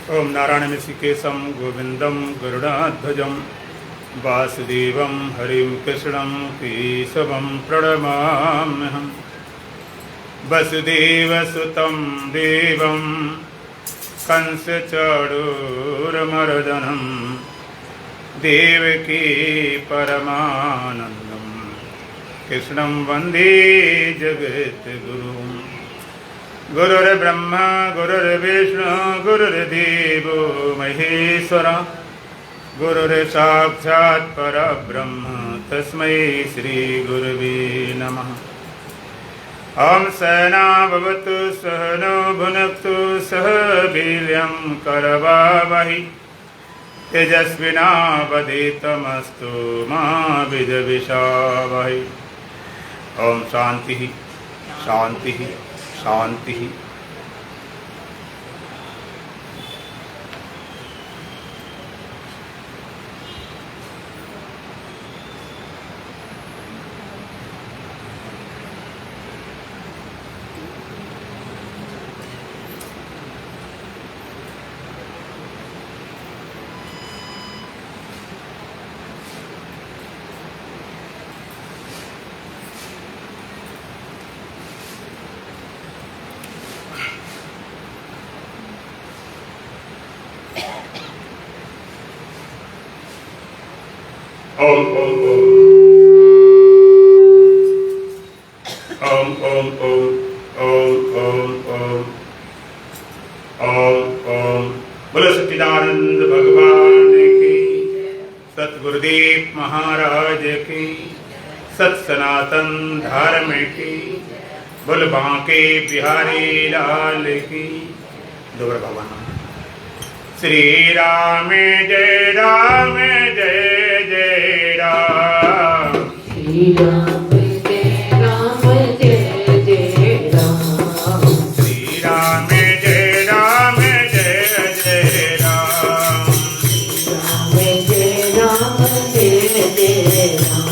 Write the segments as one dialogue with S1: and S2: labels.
S1: ओम नारायण ऋषिकेशं गोविंदं गरुडाध्वजं वासुदेवं हरिं कृष्णं केशवं प्रणमाम्यहं। वसुदेवसुतं देवं कंसचाणूरमर्दनं देवकी परमानन्दं कृष्णं वन्दे जगद्गुरुम्। गुरुर्ब्रह्मा गुरुर्विष्णु गुरुर्देवो महेश्वरा गुरुर्साक्षात् परब्रह्म तस्मै श्रीगुरवे नमः। ॐ सहना भवतु सहनो भुनक्तु सह वीर्यं करवावहै तेजस्विनावधीतमस्तु मा विद्विषावहै। ॐ शान्तिः शान्तिः शांति। ओम ओम ओम ओम ओम ओम ओम ओम ओम ओम। बोलो सच्चिदानंद भगवान की, सतगुरुदेव महाराज की, सत सनातन धर्म की, बोल बांके बिहारी लाल की। दोबारा भगवान श्री राम जय जय जय राम।
S2: श्री राम जय जय राम।
S1: श्री राम जय जय राम।
S2: राम जय राम।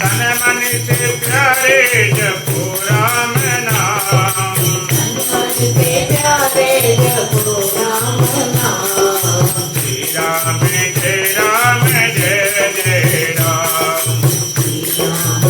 S1: तन मन से प्यारे जपो राम नाम।
S2: तन मन से प्यारे जपो राम नाम।
S1: श्री राम जय जय राम।
S2: श्री राम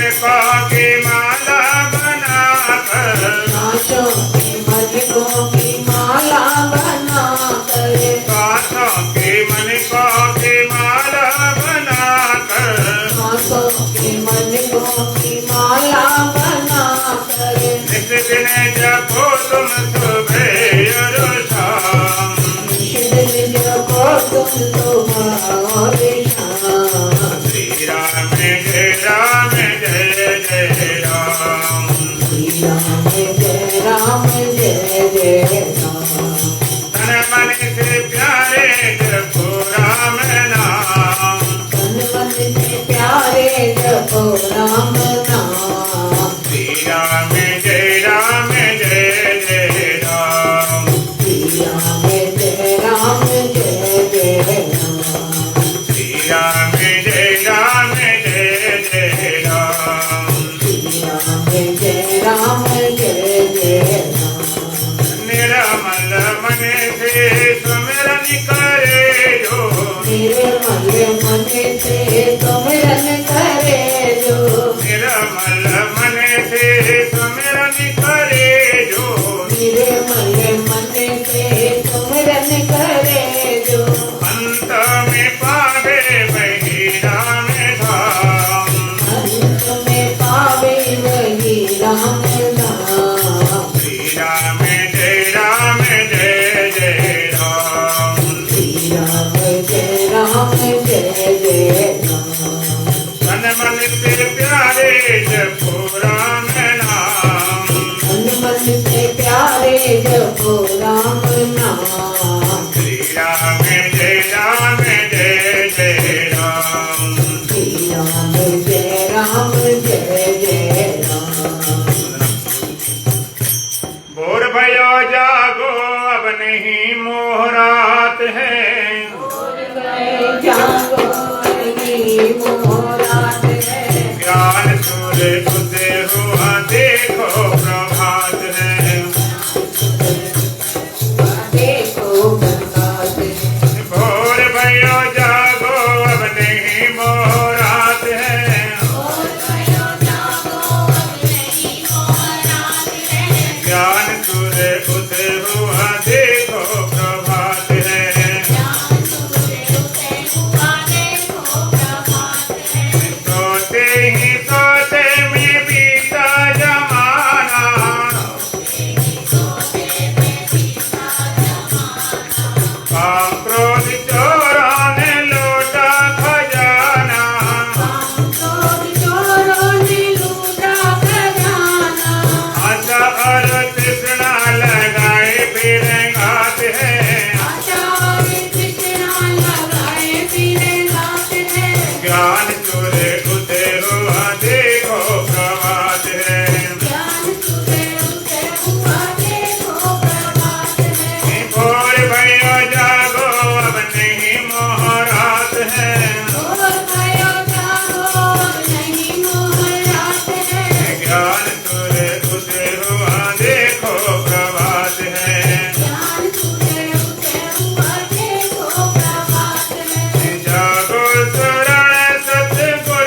S1: मनकों की माला बनाकर,
S2: नाचो के मनकों की माला बनाकर,
S1: हाथों की मनकों की माला बनाकर,
S2: हाथों के मनकों की माला बनाकर,
S1: नित दिन जपो तुम सुबह और शाम।
S2: नित दिन जपो तुम सुबह और शाम।
S1: श्री राम जय राम जय जय राम।
S2: श्री राम जय राम जय जय राम।
S1: तन मन से प्यारे जपो राम नाम।
S2: तन मन से प्यारे जपो राम नाम।
S1: श्री राम जय राम जय जय राम।
S2: श्री राम जय राम जय जय राम।
S1: श्री राम जय राम जय जय राम।
S2: श्री राम जय राम जय जय राम।
S1: निर्मल मन से सुमिरन करे जो,
S2: निर्मल मन से सुमिरन करे जो,
S1: निर्मल मन से सुमिरन करे जो,
S2: निर्मल मन से सुमिरन करे जो,
S1: अंत में पावे वही राम धाम।
S2: अंत में पावे वही राम नाम।
S1: श्री राम जय राम जय जय राम।
S2: श्री राम जय राम जय जय राम।
S1: तन मन से प्यारे जपो राम नाम।
S2: तन मन से प्यारे जपो राम नाम।
S1: श्री राम जय राम जय जय राम।
S2: श्री राम जय राम जय जय राम।
S1: भोर भयो जागो अब नहीं मोह रात है।
S2: जागो नहीं मोह रात है।
S1: ज्ञान सूर्य उदय हुआ देखो प्रभात है।
S2: देखो प्रभात है।
S1: भोर भयो जागो अब नहीं मोह रात है। ज्ञान सूर्य उदय हुआ देखो प्रभात है। सोते ही सोते में बीता जमाना। काम क्रोध चोरों ने लूटा खजाना। आशा और तृष्णा लगाए फिर घात है। ज्ञान सूर्य उदय हुआ देखो प्रभात है। भोर भयो जागो अब नहीं मोह रात है। ज्ञान सूर्य उदय हुआ देखो प्रभात है। जागो सुरण सतगुण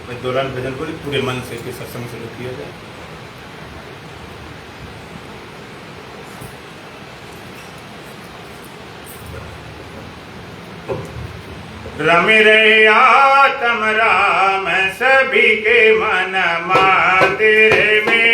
S1: मैं दौरान भजन को पूरे मन से के सत्संग शुरू किया जाए। रमि रहे आत्म राम सभी के मन मंदिर में।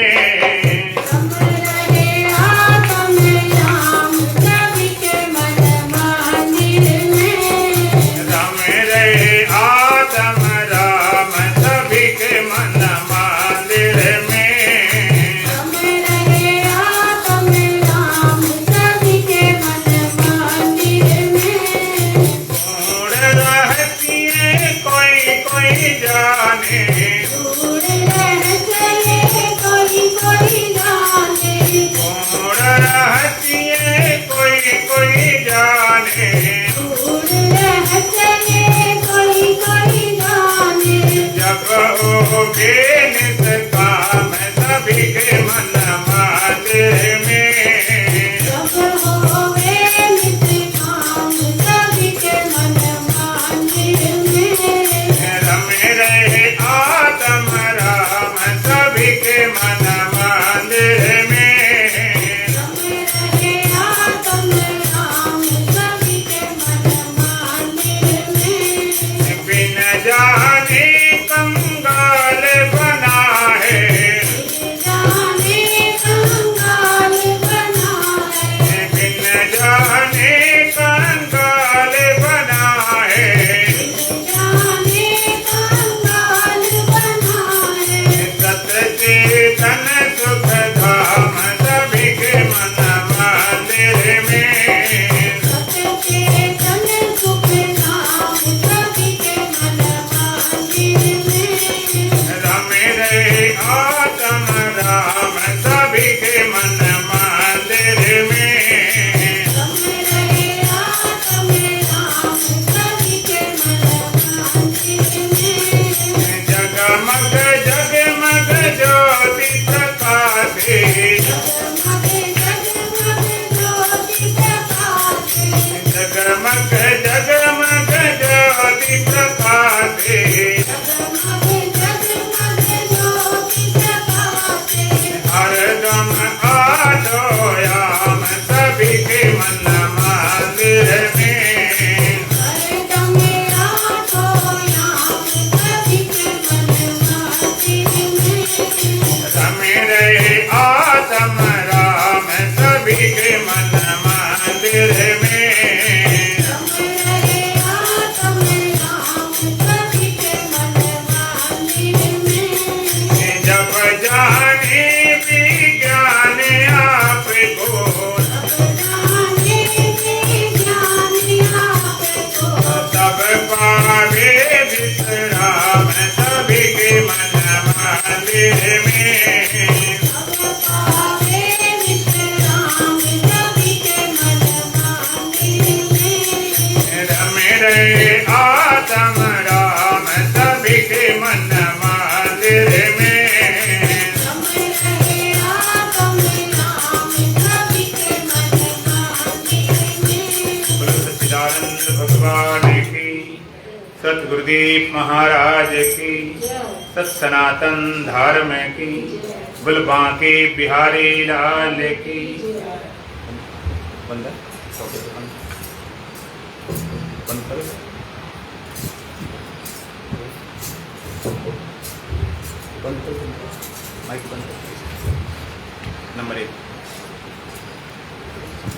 S1: सतगुरुदेव महाराज की, सत सनातन धर्म की, बोल बांके बिहारी लाल की। बंद करो। माइक बंद करो। नंबर 1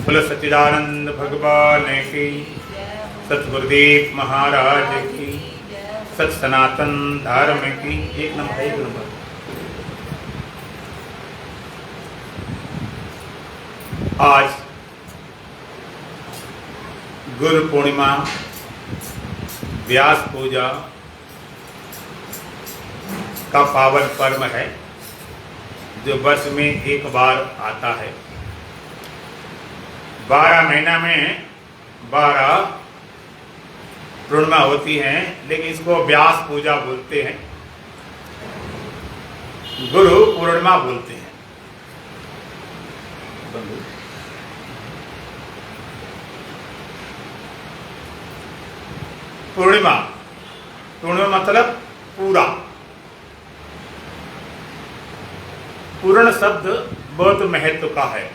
S1: बोलो सच्चिदानंद भगवान की, सतगुरुदेव महाराज की, सत सनातन धर्म की। 1 नंबर। आज गुरु पूर्णिमा, व्यास पूजा का पावन पर्व है, जो वर्ष में एक बार आता है। 12 महीना में 12 पूर्णिमा होती हैं, लेकिन इसको व्यास पूजा बोलते हैं, गुरु पूर्णिमा बोलते हैं। पूर्णिमा मतलब पूरा, पूर्ण शब्द बहुत महत्व का है।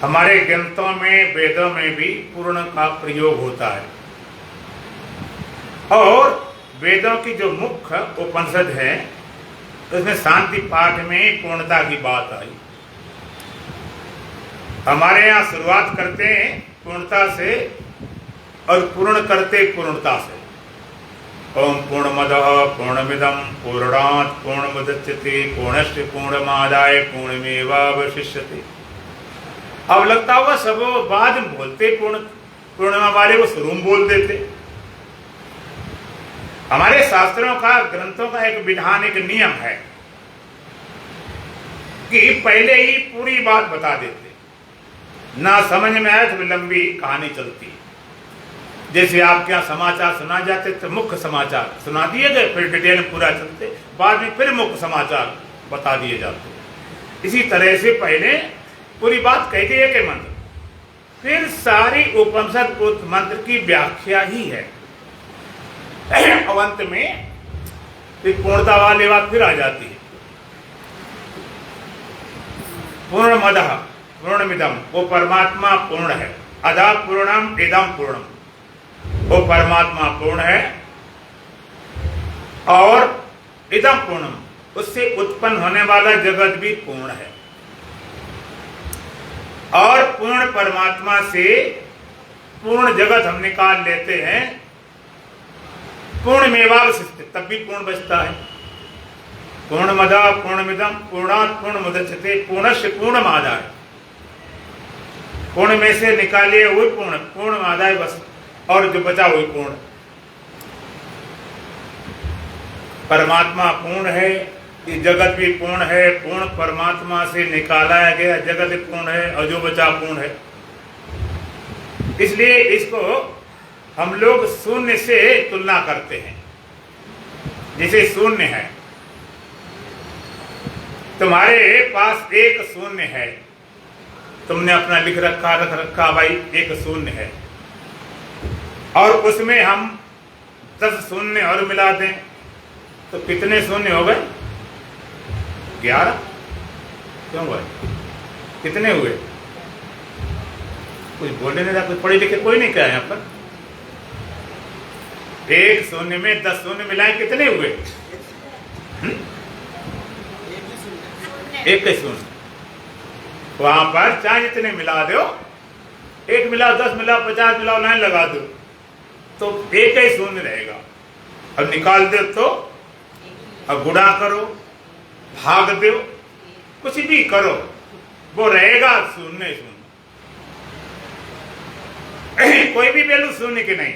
S1: हमारे ग्रंथों में, वेदों में भी पूर्ण का प्रयोग होता है। और वेदों की जो मुख्य उपनिषद है उसमें शांति पाठ में पूर्णता की बात आई। हमारे यहाँ शुरुआत करते हैं पूर्णता से और पूर्ण करते पूर्णता से। ओम पूर्णमदः पूर्णमिदं पूर्णात् पूर्णमुदच्यते पूर्णस्य पूर्णमादाय पूर्णमेवावशिष्यते। अब लगता होगा सब बाद में बोलते, पूर्णिमा वाले वो शुरू में बोल देते। हमारे शास्त्रों का, ग्रंथों का एक विधान, एक नियम है कि पहले ही पूरी बात बता देते, ना समझ में आए तो लंबी कहानी चलती। जैसे आपके यहाँ समाचार सुना जाते तो मुख्य समाचार सुना दिए गए, फिर डिटेल में पूरा चलते, बाद में फिर मुख्य समाचार बता दिए जाते। इसी तरह से पहले पूरी बात कह दी एक मंत्र, फिर सारी उपनिषद उस मंत्र की व्याख्या ही है। अंत में फिर पूर्णता वाली बात फिर आ जाती है। पूर्णमदः पूर्णमिदं, वो परमात्मा पूर्ण है। अदा पूर्णम इदम पूर्णम, वो परमात्मा पूर्ण है और इदम पूर्णम, उससे उत्पन्न होने वाला जगत भी पूर्ण है। और पूर्ण परमात्मा से पूर्ण जगत हम निकाल लेते हैं, पूर्ण मेवावशिष्ट, तब भी पूर्ण बचता है। पूर्णमदः पूर्णमिदं पूर्णात् पूर्णमुदच्यते पूर्णस्य पूर्णमादाय, पूर्ण में से निकालिए वही पूर्ण, पूर्णमादाय बस, और जो बचा वही पूर्ण। परमात्मा पूर्ण है, ये जगत भी पूर्ण है। पूर्ण परमात्मा से निकाला गया जगत पूर्ण है और जो बचा पूर्ण है। इसलिए इसको हम लोग शून्य से तुलना करते हैं। जैसे शून्य है, तुम्हारे पास एक शून्य है, तुमने अपना रख रखा भाई एक शून्य है, और उसमें हम 10 शून्य और मिला दें तो कितने शून्य हो गए? 11। क्यों भाई, कितने हुए? कुछ बोलने नहीं रहा, कुछ पढ़े लिखे कोई नहीं कहा यहाँ पर। एक शून्य में 10 शून्य मिलाए कितने हुए? एक ही शून्य। वहां पर चाहे जितने मिला दो, 1 मिलाओ, 10 मिलाओ, 50 मिलाओ, लाइन लगा दो, तो एक ही शून्य रहेगा। अब निकाल दो तो, अब गुणा करो, भाग दो, कुछ भी करो, वो रहेगा शून्य शून्य। कोई भी वैल्यू शून्य की नहीं,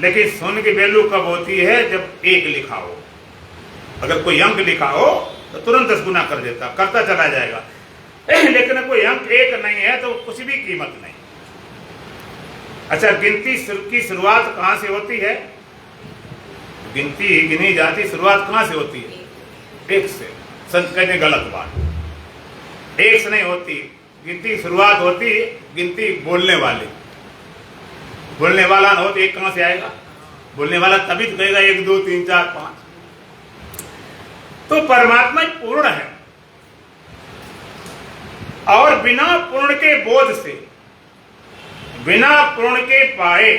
S1: लेकिन शून्य की वैल्यू कब होती है? जब 1 लिखा हो। अगर कोई अंक लिखा हो तो तुरंत 10 गुना कर देता, करता चला जाएगा। लेकिन कोई अंक 1 नहीं है तो कुछ भी कीमत नहीं। अच्छा, गिनती की शुरुआत कहां से होती है? गिनती गिनी जाती शुरुआत कहां से होती है? 1 से। संत कहते गलत बात, 1 से नहीं होती गिनती की शुरुआत होती गिनती बोलने वाले। बोलने वाला ना हो तो 1 कहां से आएगा? बोलने वाला तभी तो कहेगा 1 2 3 4 5। तो परमात्मा पूर्ण है, और बिना पूर्ण के बोध से, बिना पूर्ण के पाए,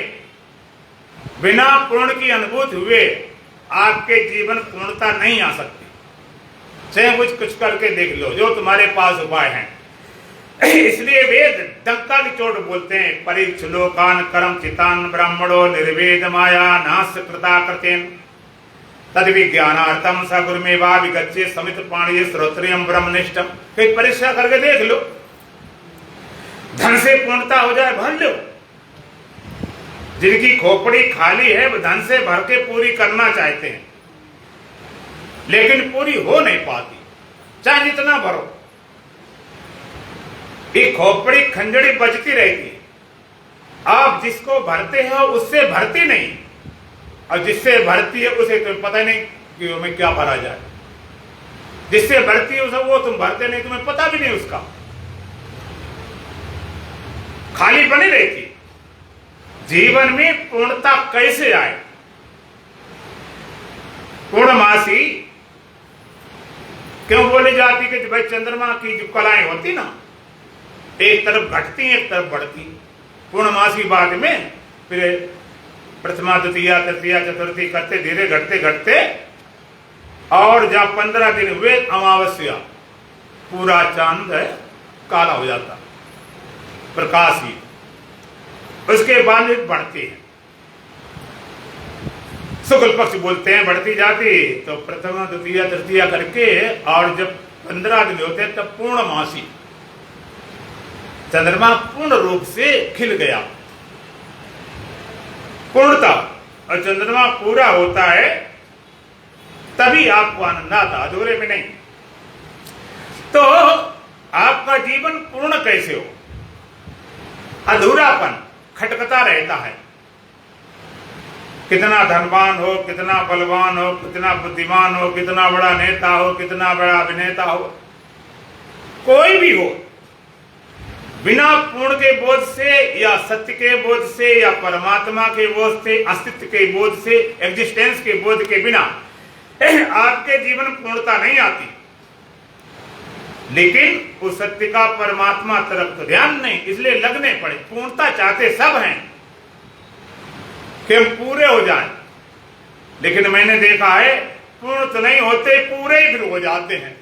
S1: बिना पूर्ण की अनुभूति हुए आपके जीवन पूर्णता नहीं आ सकती। चाहे कुछ करके देख लो जो तुम्हारे पास उपाय हैं। इसलिए वेद डंका की चोट बोलते हैं, परीक्ष लोकान कर्म चितान ब्राह्मणो निर्वेद माया नास्य कृता कृतेन तद विज्ञानार्थम स गुरुमेवा विगच्छे समित पाणिये श्रोत्रियम ब्रह्मनिष्ठम। फिर परीक्षा करके देख लो, धन से पूर्णता हो जाए भर लो। जिनकी खोपड़ी खाली है वो धन से भर के पूरी करना चाहते हैं, लेकिन पूरी हो नहीं पाती, चाहे जितना भरो। ये खोपड़ी खंजड़ी बजती रहती है। आप जिसको भरते हो उससे भरती नहीं, और जिससे भरती है उसे तुम्हें पता ही नहीं कि हमें क्या भरा जाए। जिससे भरती है उसे वो तुम भरते नहीं, तुम्हें पता भी नहीं उसका, खाली बनी रहती। जीवन में पूर्णता कैसे आए? पूर्णमासी क्यों बोली जाती कि भाई चंद्रमा की जो कलाएं होती ना, एक तरफ घटती एक तरफ बढ़ती। पूर्णमासी बाद में फिर प्रथमा द्वितीया तृतीया चतुर्थी करते धीरे घटते घटते, और जब 15 दिन हुए अमावस्या, पूरा चांद है काला हो जाता, प्रकाश ही। उसके बाद बढ़ती है, शुक्ल पक्ष बोलते हैं, बढ़ती जाती। तो प्रथमा द्वितीया तृतीया करके, और जब 15 दिन होते तब पूर्णमासी, चंद्रमा पूर्ण रूप से खिल गया, पूर्णता। और चंद्रमा पूरा होता है तभी आपको आनंद आता, अधूरे में नहीं। तो आपका जीवन पूर्ण कैसे हो? अधूरापन खटकता रहता है। कितना धनवान हो, कितना बलवान हो, कितना बुद्धिमान हो, कितना बड़ा नेता हो, कितना बड़ा अभिनेता हो, कोई भी हो, बिना पूर्ण के बोध से या सत्य के बोध से या परमात्मा के बोध से, अस्तित्व के बोध से, एग्जिस्टेंस के बोध के बिना आपके जीवन पूर्णता नहीं आती। लेकिन उस सत्य का परमात्मा तरफ तो ध्यान नहीं, इसलिए लगने पड़े। पूर्णता चाहते सब हैं कि हम पूरे हो जाएं, लेकिन मैंने देखा है पूर्ण तो नहीं होते, पूरे ही फिर हो जाते हैं।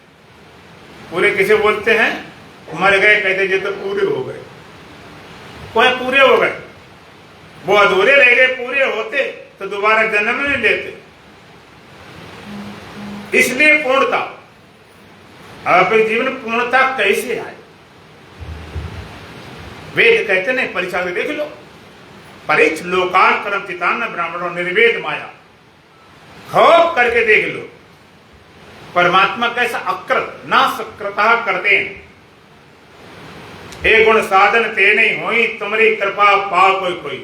S1: पूरे किसे बोलते हैं? मर गए कहते ये तो पूरे हो गए, कोई पूरे हो गए, वो अधूरे रह गए। पूरे होते तो दोबारा जन्म नहीं लेते। इसलिए पूर्णता, आपके जीवन पूर्णता कैसे आए? वेद कहते नहीं, परीक्षा में देख लो, परीक्ष लोकान कर्म चितान्न ब्राह्मणों निर्वेद माया, खूब करके देख लो परमात्मा कैसा अकृत ना सकृता करते। एक गुण साधन ते नहीं होई, तुम्हारी कृपा पाओ कोई कोई।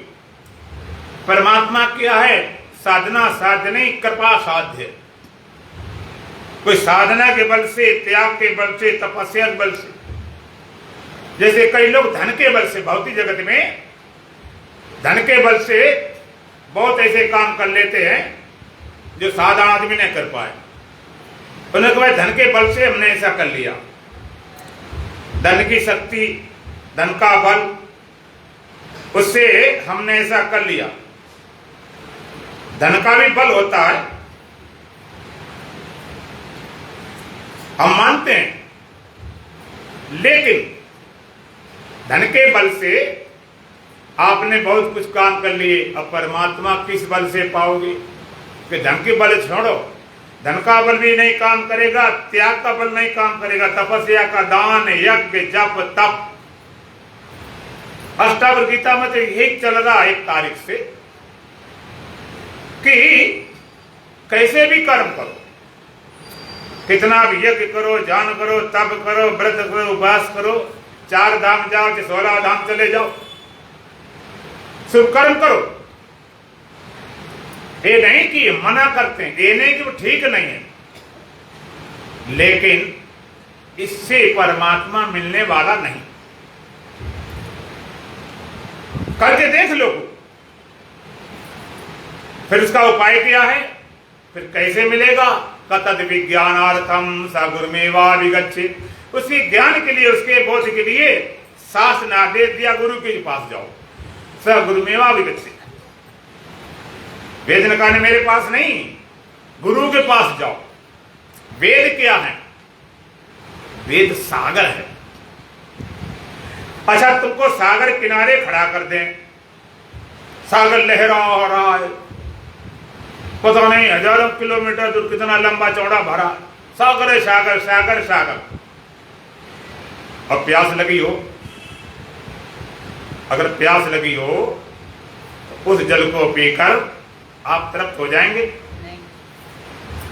S1: परमात्मा क्या है? साधना साध्य नहीं, कृपा साध्य। कोई साधना के बल से, त्याग के बल से, तपस्या के बल से। जैसे कई लोग धन के बल से, भौतिक जगत में धन के बल से बहुत ऐसे काम कर लेते हैं जो साधारण आदमी नहीं कर पाए। उन्होंने कहा धन के बल से हमने ऐसा कर लिया, धन की शक्ति, धन का बल, उससे हमने ऐसा कर लिया। धन का भी बल होता है, हम मानते हैं, लेकिन धन के बल से आपने बहुत कुछ काम कर लिए। अब परमात्मा किस बल से पाओगे? कि धन के बल छोड़ो, धन का बल भी नहीं काम करेगा, त्याग का बल नहीं काम करेगा, तपस्या का, दान, यज्ञ, जप, तप। अष्टावक्र गीता में तो यही चल रहा है एक तारीख से कि कैसे भी कर्म करो, कितना भी यज्ञ करो, दान करो, तप करो, व्रत करो, उपवास करो, 4 धाम जाओ, 16 धाम चले जाओ, शुभ कर्म करो। ये नहीं कि मना करते हैं, ये नहीं कि वो ठीक नहीं है, लेकिन इससे परमात्मा मिलने वाला नहीं। करके देख लो। फिर उसका उपाय क्या है? फिर कैसे मिलेगा? कतद विज्ञानार्थम स गुरुमेवा विगच्छेत्। उसी ज्ञान के लिए, उसके बोध के लिए शास्त्र ने आदेश दिया, गुरु के पास जाओ, स गुरुमेवा विगच्छेत्। वेद ने कहा मेरे पास नहीं, गुरु के पास जाओ। वेद क्या है? वेद सागर है। अच्छा, तुमको सागर किनारे खड़ा कर दें, सागर लहरा रहा है, पता नहीं हजारों किलोमीटर दूर, कितना लंबा चौड़ा भरा सागर है, सागर सागर सागर। अब प्यास लगी हो, अगर प्यास लगी हो तो उस जल को पीकर आप तृप्त हो जाएंगे?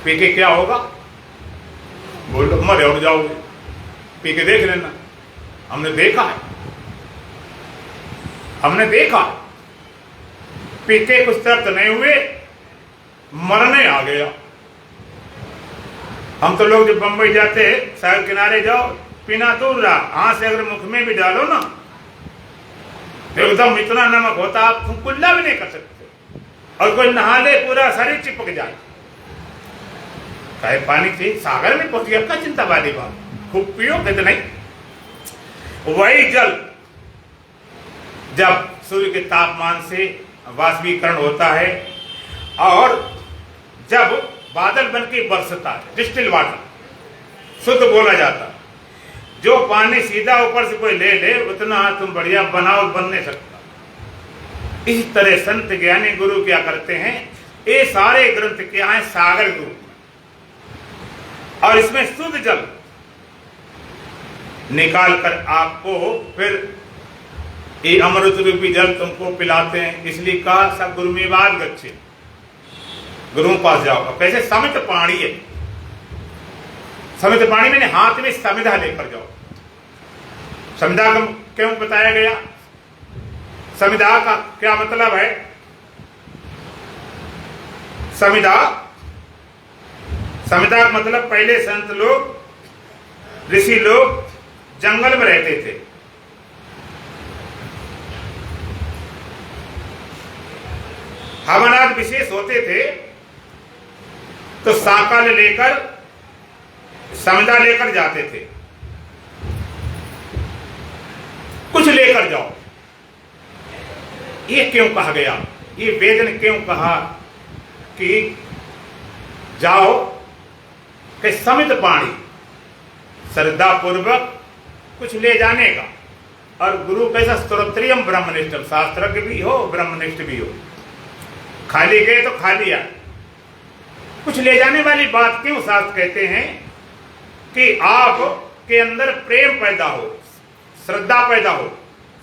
S1: पी के क्या होगा? बोलो मरे उड़ जाओगे। पी के देख लेना, हमने देखा है, हमने देखा। पी के कुछ तृप्त नहीं हुए, मरने आ गया। हम तो लोग जब बंबई जाते हैं, सागर किनारे जाओ, पीना दूर रहा, हाथ से अगर मुख में भी डालो ना तो एकदम इतना नमक होता आप कुल्ला भी नहीं कर सकते। और कोई नहा ले पूरा शरीर चिपक जाए। कहे पानी चाहिए, सागर में पहुंच गया, क्या चिंता वाली बात, खूब पियो, कहते नहीं। वही जल जब सूर्य के तापमान से वाष्पीकरण होता है और जब बादल बन के बरसता है, डिस्टिल वाटर शुद्ध बोला जाता, जो पानी सीधा ऊपर से कोई ले ले उतना तुम बढ़िया बनाओ, बन नहीं सकता। इस तरह संत ज्ञानी गुरु क्या करते हैं, ये सारे ग्रंथ क्या है, सागर रूप में, और इसमें शुद्ध जल निकाल कर आपको फिर ये अमृत रूपी जल तुमको पिलाते हैं। इसलिए कहा सब गुरु में बात गच्छे, गुरु पास जाओ। कैसे, समित पाणी है, समित पाणी मैंने हाथ में समिधा लेकर जाओ। समिधा का क्यों बताया गया, समिधा का क्या मतलब है, समिधा, समिधा का मतलब पहले संत लोग, ऋषि लोग जंगल में रहते थे, हवनाद विशेष होते थे, तो साकल लेकर समिधा लेकर जाते थे, कुछ लेकर जाओ। ये क्यों कहा गया, ये वेद ने क्यों कहा कि जाओ कि समित पाणी, श्रद्धा पूर्वक कुछ ले जाने का। और गुरु कैसा, स्तोत्रियम ब्रह्मनिष्ठम, शास्त्रज्ञ भी हो ब्रह्मनिष्ठ भी हो, खाली गए तो खाली आए, कुछ ले जाने वाली बात क्यों शास्त्र कहते हैं कि आप के अंदर प्रेम पैदा हो, श्रद्धा पैदा हो।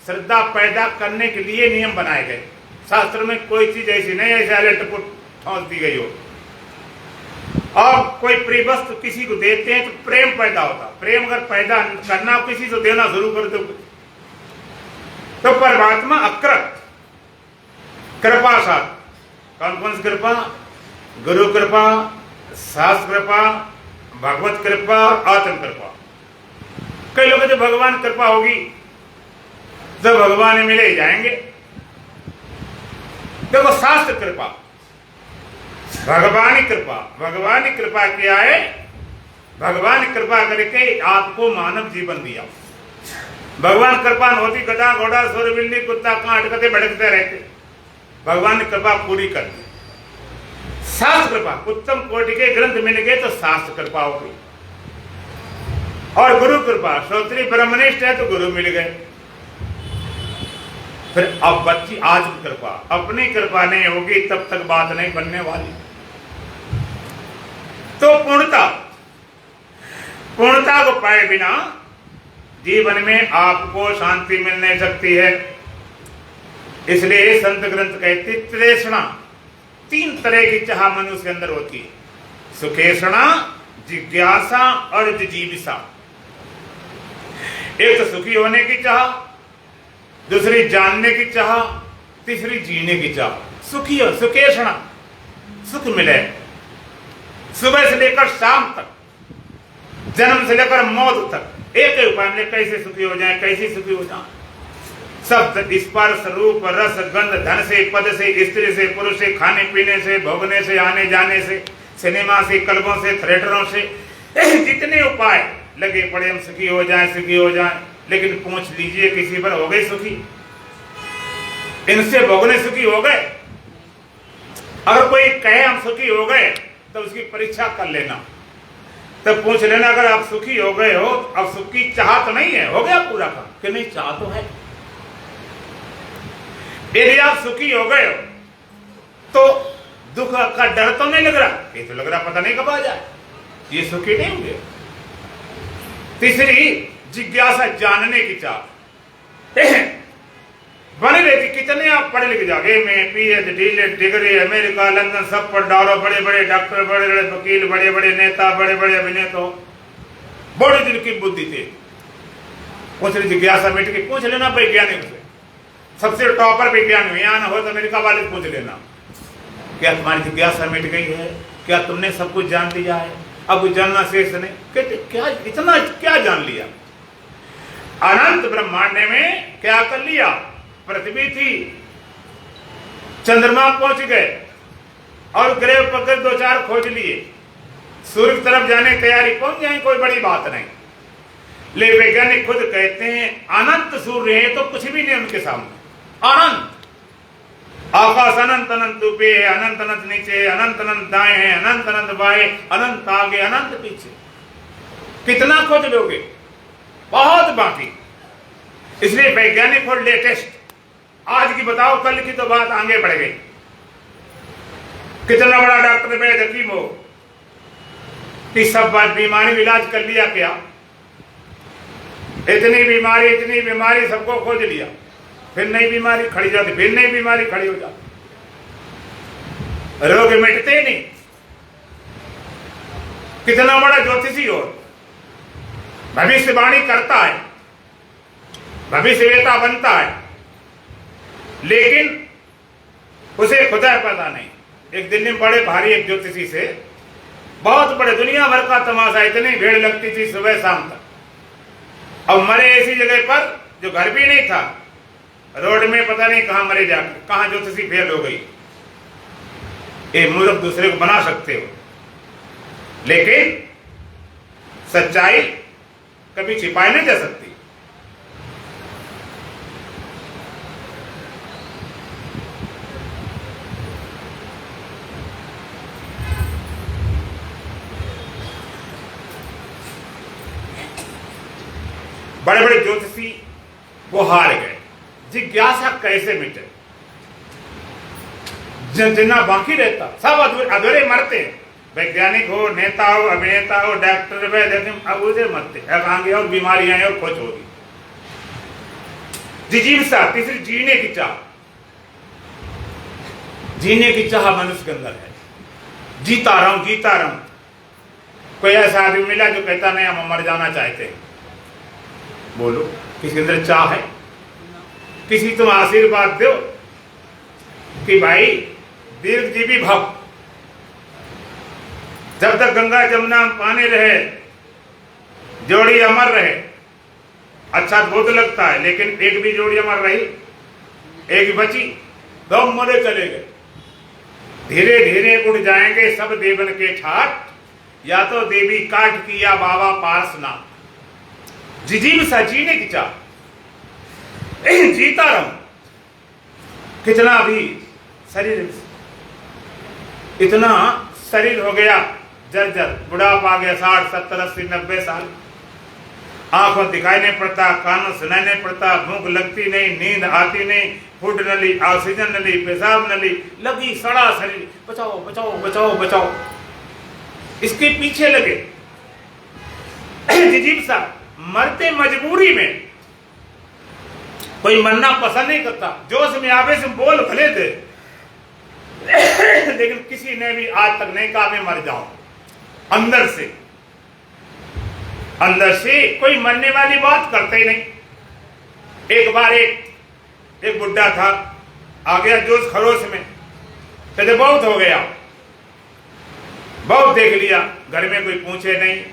S1: श्रद्धा पैदा करने के लिए नियम बनाए गए, शास्त्र में कोई चीज ऐसी नहीं ऐसे अलटपुट ठोंस दी गई हो। और कोई प्रिय वस्तु किसी को देते हैं तो प्रेम पैदा होता, प्रेम अगर पैदा करना हो किसी को देना शुरू कर दो तो परमात्मा अकृत कृपा साथ, कौन कौन सी कृपा, गुरु कृपा, शास्त्र कृपा, भगवत कृपा, आत्म कृपा। कई लोग जो भगवान कृपा होगी तो भगवान मिले ही जाएंगे। देखो शास्त्र कृपा, भगवान कृपा, भगवान कृपा क्या है, भगवान कृपा करके आपको मानव जीवन दिया। भगवान कृपा न होती गधा घोड़ा सुर बिल्ली कुत्ता कहां अटकते भटकते रहते, भगवान ने कृपा पूरी कर दी। शास्त्र कृपा, उत्तम कोटि के ग्रंथ मिल गए तो शास्त्र कृपा हो गई। और गुरु कृपा, श्रोत्री ब्रह्मनिष्ठ है तो गुरु मिल गए। फिर अब बच्ची आज कृपा, अपनी कृपा नहीं होगी तब तक बात नहीं बनने वाली। तो पूर्णता, पूर्णता को पाए बिना जीवन में आपको शांति मिल नहीं सकती है। इसलिए संत ग्रंथ कहते तृष्णा, तीन तरह की चाह मनुष्य के अंदर होती है, सुखेषणा, जिज्ञासा और जिजीविषा। एक तो सुखी होने की चाह, दूसरी जानने की चाह, तीसरी जीने की चाह। सुखी हो, सुखेषणा, सुख मिले सुबह से लेकर शाम तक, जन्म से लेकर मौत तक, एक ही उपाय मिले कैसे सुखी हो जाए, कैसे सुखी हो जाए। शब्द, स्पर्श, रूप, रस, गंध, धन से, पद से, स्त्री से, पुरुष से, खाने पीने से, भोगने से, आने जाने से, सिनेमा से, क्लबों से, थिएटरों से, जितने उपाय लगे पड़े हम सुखी हो जाएं, सुखी हो जाएं। लेकिन पूछ लीजिए किसी पर हो गए सुखी, इनसे भोगने सुखी हो गए। अगर कोई कहे हम सुखी हो गए तो उसकी परीक्षा कर लेना, तब पूछ लेना अगर आप सुखी हो गए हो, अब सुख की चाह तो नहीं है, हो गया पूरा काम कि नहीं, चाह तो है। यदि आप सुखी हो गए हो तो दुख का डर तो नहीं लग रहा, ये तो लग रहा पता नहीं कब आ जाए, ये सुखी नहीं होंगे। तीसरी जिज्ञासा, जानने की चाह बनी रहती। कितने आप पढ़े लिखे जाओगे, में पीएचडी, डिग्री, अमेरिका, लंदन, सब पर डालो, बड़े बड़े डॉक्टर, बड़े बड़े वकील, बड़े बड़े नेता, बड़े बड़े अभिनेता, बड़े दिन की बुद्धि थे। पूछ रही जिज्ञासा मिट के पूछ लेना वैज्ञानिक से, सबसे टॉपर विज्ञान विज्ञान हो तो अमेरिका वाले पूछ लेना, क्या तुम्हारी जिज्ञासा मिट गई है, क्या तुमने सब कुछ जान लिया है, अब जानना शेष नहीं। कहते क्या इतना क्या जान लिया, अनंत ब्रह्मांड में क्या कर लिया, पृथ्वी थी, चंद्रमा पहुंच गए और ग्रह पकड़ दो चार खोज लिए, सूर्य की तरफ जाने की तैयारी, पहुंच जाए, कोई बड़ी बात नहीं। ले वैज्ञानिक खुद कहते हैं अनंत सूर्य है तो कुछ भी नहीं उनके सामने। अनंत आकाश, अनंत अनंत ऊपे है, अनंत अनंत नीचे, अनंत अनंत दाएं है, अनंत अनंत बाएं, अनंत आगे, अनंत पीछे। कितना खोज लोगे, बहुत बाकी। इसलिए वैज्ञानिक और लेटेस्ट, आज की बताओ कल की तो बात आगे बढ़ गई। कितना बड़ा डॉक्टर वैद्य हकीम हो कि सब बात बीमारी इलाज कर लिया क्या, इतनी बीमारी सबको खोज लिया, फिर नई बीमारी खड़ी जाती, फिर नई बीमारी खड़ी हो जाती, रोग मिटते नहीं। कितना बड़ा ज्योतिषी हो, भविष्यवाणी करता है, भविष्यवेता बनता है, लेकिन उसे खुदा पता नहीं। एक दिल्ली में बड़े भारी एक ज्योतिषी से बहुत बड़े दुनिया भर का तमाशा, इतनी भीड़ लगती थी सुबह शाम तक। अब मरे ऐसी जगह पर जो घर भी नहीं था, रोड में पता नहीं कहां मरे जाकर, कहां ज्योतिषी फेल हो गई। ये मूर्ख दूसरे को बना सकते हो, लेकिन सच्चाई कभी छिपाई नहीं जा सकती। बड़े बड़े ज्योतिषी वो हार गए। जिज्ञासा कैसे मिटे, जितना बाकी रहता सब अधूरे मरते हैं। वैज्ञानिक हो, नेता हो, अभिनेता हो, डॉक्टर वैद्य, अब उसे मरते आगे और बीमारियां हैं और कुछ होगी। जिज्ञासा, तीसरी जीने की चाह। जीने की चाह मनुष्य के अंदर है, जीता रहूं जीता रहूं। कोई ऐसा आदमी मिला जो कहता नहीं हम मर जाना चाहते हैं, बोलो किसी के अंदर चाह है? किसी तुम आशीर्वाद दो कि भाई दीर्घ जीवी भव, जब तक गंगा जमुना में पानी रहे, जोड़ी अमर रहे। अच्छा बहुत लगता है, लेकिन एक भी जोड़ी अमर रही, एक ही बची, दो मरे चले गए। धीरे धीरे उड़ जाएंगे सब देवन के ठाट, या तो देवी काट की या बाबा पार्सनाथ। जिजीविसा, जीने की चाह, जीता रहूं। कितना भी शरीर, इतना शरीर हो गया जर्जर, बुढ़ापा आ गया, 60 70 80 90 साल, आंखों दिखाई नहीं पड़ता, कानों सुनाई नहीं पड़ता, भूख लगती नहीं, नींद आती नहीं, फूड न ली, ऑक्सीजन न ली, पेशाब न ली, लगी सड़ा शरीर, बचाओ बचाओ बचाओ बचाओ, इसके पीछे लगे। जिजीविसा, मरते मजबूरी में। कोई मरना पसंद नहीं करता, जोश में आवेश में बोल भले थे, लेकिन किसी ने भी आज तक नहीं कहा मैं मर जाऊं। अंदर से कोई मरने वाली बात करते ही नहीं। एक बार एक बुड्ढा था, आ गया जोश खरोश में, कहते बहुत हो गया, बहुत देख लिया, घर में कोई पूछे नहीं,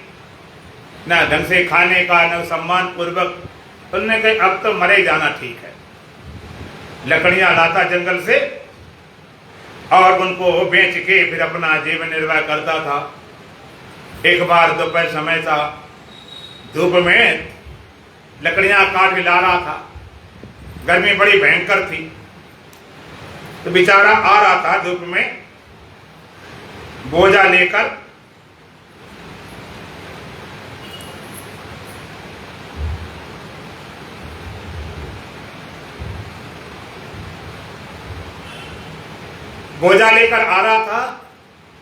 S1: ना ढंग से खाने का, ना सम्मान पूर्वक। उन्होंने कहा अब तो मरे जाना ठीक है। लकड़ियां लाता जंगल से और उनको बेच के फिर अपना जीवन निर्वाह करता था। एक बार दोपहर समय था, धूप में लकड़ियां काट के ला रहा था, गर्मी बड़ी भयंकर थी, तो बेचारा आ रहा था धूप में बोझा लेकर। बोझा लेकर आ रहा था,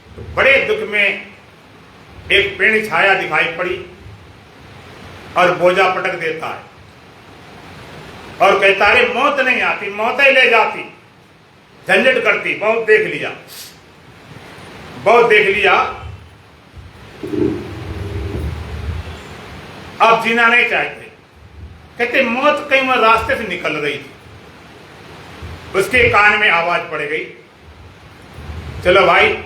S1: तो बड़े दुख में एक पेड़ छाया दिखाई पड़ी और बोझा पटक देता है और कहता है मौत नहीं आती, मौत ही ले जाती, झंझट करती, बहुत देख लिया, बहुत देख लिया, अब जीना नहीं चाहते। कहते मौत कहीं वह रास्ते से निकल रही थी, उसके कान में आवाज पड़ गई, चलो भाई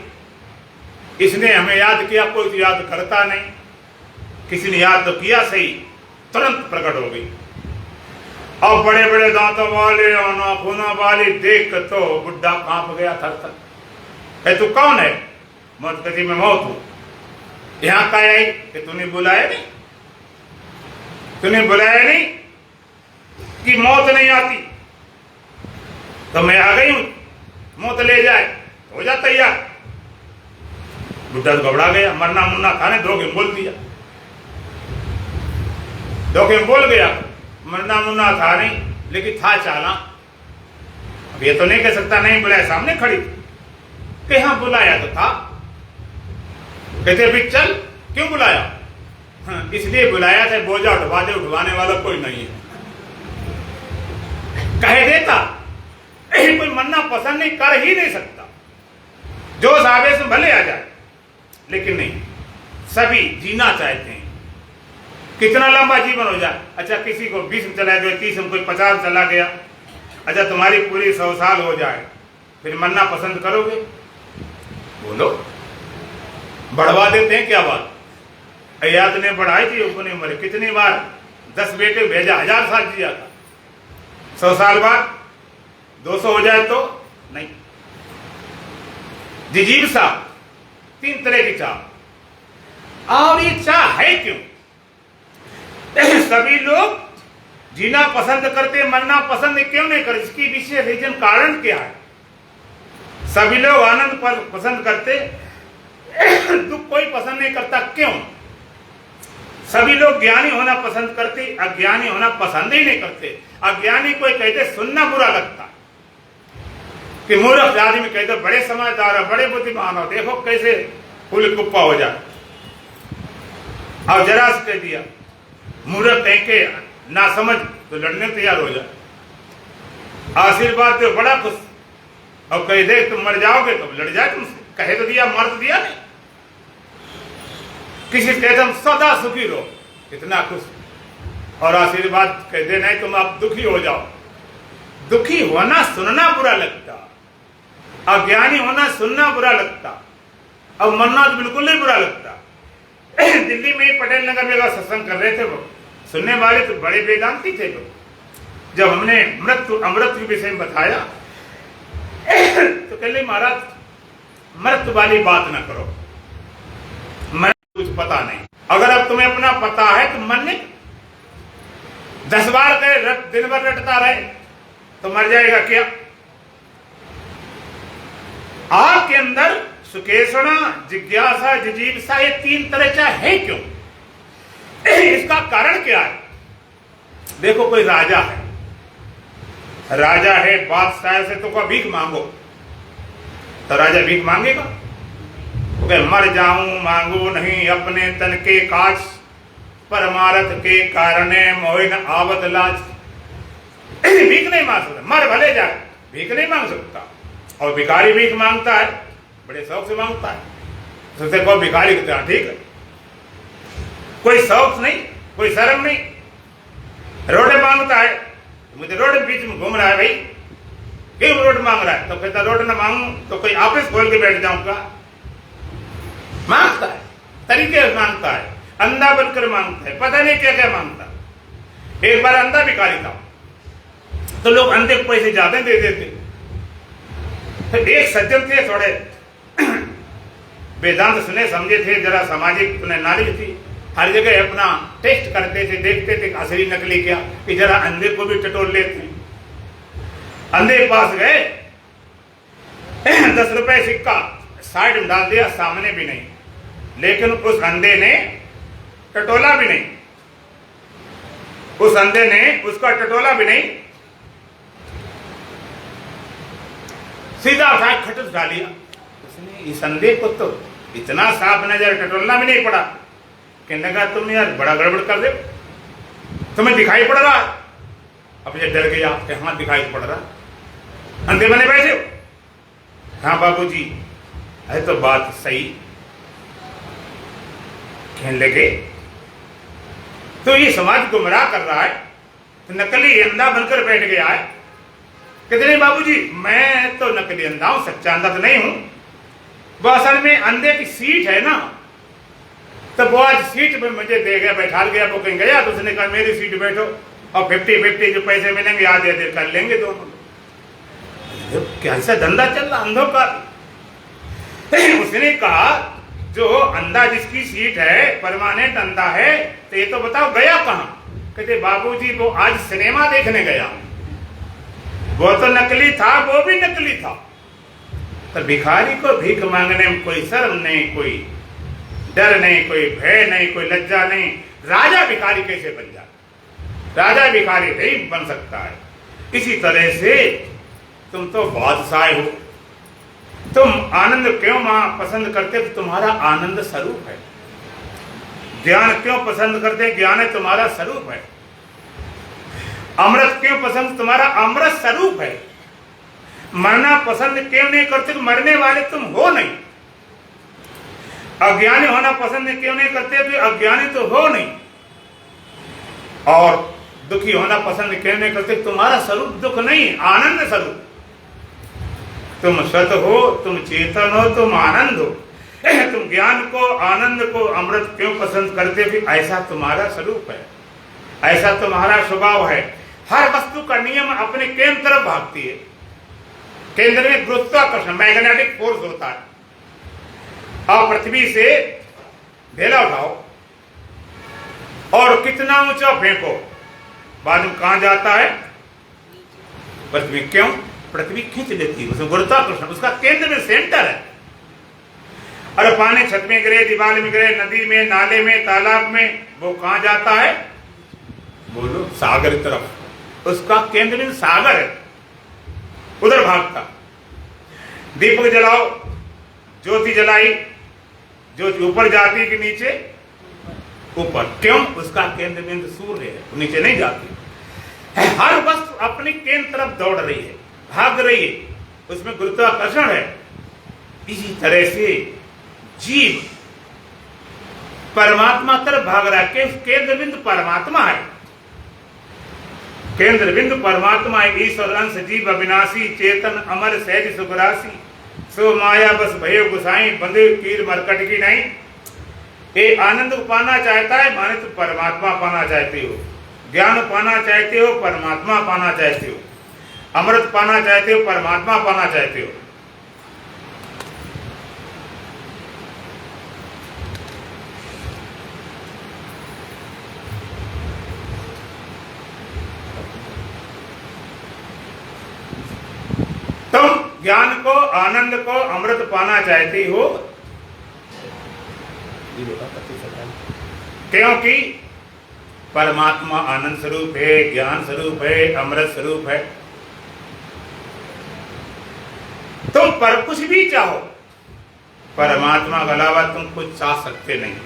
S1: इसने हमें याद किया, कोई तो याद करता नहीं, किसी ने याद तो किया सही, तुरंत प्रकट हो गई। अब बड़े बड़े दांतों वाले और नाखूनों वाले देख तो बुढ़ा कांप गया थर थर। तू कौन है? मौत कहती मैं मौत हूं। यहां क्या आई कि तूने बुलाया नहीं, तूने बुलाया नहीं कि मौत नहीं आती, तो मैं आ गई हूं, मौत ले जाए हो जा तैयार। बुढ़ा तो घबरा गया, मरना मुन्ना था ने धोखे बोल दिया, धोखे बोल गया, मरना मुन्ना था नहीं लेकिन था चाला। अब ये तो नहीं कह सकता नहीं बुलाया, सामने खड़ी कि हाँ बुलाया तो था। कहते भी चल, क्यों बुलाया? हाँ, इसलिए बुलाया था बोझा उठवा दे, उठवाने वाला कोई नहीं है। कह देता कोई मरना पसंद नहीं, कर ही नहीं सकता, जो आवेश में भले आ जाए, लेकिन नहीं, सभी जीना चाहते हैं, कितना लंबा जीवन हो जाए। अच्छा किसी को 20 में चला गया, 30 में, कोई 50 चला गया, अच्छा तुम्हारी पूरी 100 साल हो जाए, फिर मरना पसंद करोगे? बोलो, बढ़वा देते हैं क्या बात? अयात ने बढ़ाई थी अपनी उम्र, कितनी बार 10 बेटे भेजा, 1000 साल जिया था, 100 साल बाद 200 हो जाए तो नहीं। जिजीविसा 3 तरह की चाह, और ये चाह है क्यों? सभी लोग जीना पसंद करते, मरना पसंद क्यों नहीं करते? इसकी विशेष रीजन, कारण क्या है? सभी लोग आनंद पसंद करते, दुख कोई पसंद नहीं करता, क्यों? सभी लोग ज्ञानी होना पसंद करते, अज्ञानी होना पसंद ही नहीं करते। अज्ञानी कोई कहते सुनना बुरा लगता कि मूर्ख आदमी कहते बड़े समझदार हो, बड़े बुद्धिमान हो, देखो कैसे फूल कुप्पा हो जाए। और जरा से कह दिया मूर्ख कह के ना समझ तो लड़ने तैयार हो जाए। आशीर्वाद दे बड़ा खुश, और कह दे तुम मर जाओगे तो लड़ जाए तुमसे, कहे तो दिया, मर तो दिया नहीं। किसी कहते हम सदा सुखी रहो, कितना खुश, और आशीर्वाद कह दे नहीं तुम अब दुखी हो जाओ। दुखी होना सुनना बुरा लगता, अज्ञानी होना सुनना बुरा लगता, और मरना तो बिल्कुल नहीं बुरा लगता। दिल्ली में पटेल नगर में सत्संग कर रहे थे, वो सुनने वाले तो बड़े वेदांती थे। वो जब हमने अमृत के विषय में बताया तो कहले महाराज मृत्यु वाली बात ना करो, मृत्यु कुछ पता नहीं। अगर अब तुम्हें अपना पता है तो मरने 10 बार कहे दिन भर रटता रहे तो मर जाएगा क्या? आपके अंदर सुकेषणा, जिज्ञासा, जिजीविसा, ये 3 तरह का है क्यों? इसका कारण क्या है? देखो कोई राजा है, राजा है, बादशाह से तो कोई भीख मांगो तो राजा भीख मांगेगा? तो मर जाऊं मांगू नहीं अपने तन के काज, परमारथ के कारणे मोहि न आवत लाज। भीख नहीं मांग सकता, मर भले जाए, भीख नहीं मांग सकता। और भिखारी भीख मांगता है, बड़े शौक से मांगता है, उससे कोई भिखारी कहते हैं ठीक है, कोई शौक नहीं, कोई शर्म नहीं। रोड मांगता है, मुझे रोड बीच में घूम रहा है भाई, क्यों रोड मांग रहा है? तो कहता रोड ना मांगू तो कोई ऑफिस खोल के बैठ जाऊंगा। मांगता है, तरीके से मांगता है, अंधा बनकर मांगता है, पता नहीं क्या क्या मांगता है। एक बार अंधा भिखारी था तो लोग अंधे को पैसे ज्यादा दे देते। तो एक सज्जन थे, थोड़े वेदांत सुने समझे थे, जरा सामाजिक नारी थी, हर जगह अपना टेस्ट करते थे, देखते थे असली नकली क्या, कि जरा अंधे को भी टटोल लेते। अंधे के पास गए, 10 रुपए सिक्का साइड में डाल दिया, सामने भी नहीं, लेकिन उस अंधे ने टटोला भी नहीं, उस अंधे ने उसका टटोला भी नहीं, सीधा उठा खटक डाल लिया उसने। इस अंधे को तो इतना साफ नजर, टटोलना भी नहीं पड़ा। कहने लगा तुम यार बड़ा गड़बड़ कर दे, तुम्हें दिखाई पड़ रहा है? अब ये डर गया कि हाँ दिखाई पड़ रहा, अंधे बने बैठे हो? हाँ बाबूजी, है तो बात सही। कहने लगे तो ये समाज गुमराह कर रहा है, तो नकली अंधा बनकर बैठ गया है। कहते नहीं बाबूजी, मैं तो नकली अंधा हूं, सच्चा अंधा तो नहीं हूं। वो असल में अंधे की सीट है ना, तो वो आज सीट में मुझे दे गया, बैठा गया, वो कहीं गया तो उसने कहा मेरी सीट बैठो, और 50-50 जो पैसे मिलेंगे आधे आधे कर लेंगे दोनों। कैसा धंधा चल रहा अंधों का। उसने कहा जो अंधा जिसकी सीट है, परमानेंट अंधा है, तो ये तो बताओ गया कहां? कहते बाबूजी वो आज सिनेमा देखने गया, वो तो नकली था, वो भी नकली था। तो भिखारी को भीख मांगने में कोई शर्म नहीं, कोई डर नहीं, कोई भय नहीं, कोई लज्जा नहीं। राजा भिखारी कैसे बन जाए? राजा भिखारी नहीं बन सकता है। इसी तरह से तुम तो बादशाह हो, तुम आनंद क्यों पसंद करते? तो तुम्हारा आनंद स्वरूप है। ज्ञान क्यों पसंद करते? ज्ञान तुम्हारा स्वरूप है। अमृत क्यों पसंद? तुम्हारा अमृत स्वरूप है। मरना पसंद क्यों नहीं करते? तो मरने वाले तुम हो नहीं। अज्ञानी होना पसंद क्यों नहीं करते? तो अज्ञानी तो हो नहीं। और दुखी होना पसंद क्यों नहीं करते? तुम्हारा स्वरूप दुख नहीं, आनंद स्वरूप। तुम सत हो, तुम चेतन हो, तुम आनंद हो। तुम ज्ञान को, आनंद को, अमृत क्यों पसंद करते? भी ऐसा तुम्हारा स्वरूप है, ऐसा तुम्हारा स्वभाव है। हर वस्तु का नियम अपने केंद्र तरफ भागती है। केंद्र में गुरुत्वाकर्षण, मैग्नेटिक फोर्स होता है। और पृथ्वी से ढेला उठाओ और कितना ऊंचा फेंको, बाद में कहां जाता है? पृथ्वी। क्यों? पृथ्वी खींच लेती है, उसमें गुरुत्वाकर्षण, उसका केंद्र में सेंटर है। और पानी छत में गिरे, दीवार में गिरे, नदी में, नाले में, तालाब में, वो कहां जाता है? बोलो, सागर की तरफ। उसका केंद्र में सागर है, उधर भागता। दीपक जलाओ, ज्योति जलाई, ज्योति ऊपर जाती कि नीचे? ऊपर। क्यों? उसका केंद्र बिंदु सूर्य है, नीचे नहीं जाती। हर वस्तु अपनी केंद्र तरफ दौड़ रही है, भाग रही है, उसमें गुरुत्वाकर्षण है। इसी तरह से जीव परमात्मा तरफ भाग रहा है। केंद्र बिंदु परमात्मा है, केंद्र बिंदु परमात्मा है। ईश्वर अंश जीव अविनाशी, चेतन अमर सहज सुखराशि, सो माया बस भयो गुसाई, बंधे कीर मरकट की नहीं। ये आनंद पाना चाहता है, माने तो परमात्मा पाना चाहते हो। ज्ञान पाना चाहते हो, परमात्मा पाना चाहते हो। अमृत पाना चाहते हो, परमात्मा पाना चाहते हो। तुम ज्ञान को, आनंद को, अमृत पाना चाहती हो, क्योंकि परमात्मा आनंद स्वरूप है, ज्ञान स्वरूप है, अमृत स्वरूप है। तुम पर कुछ भी चाहो, परमात्मा के अलावा तुम कुछ चाह सकते नहीं।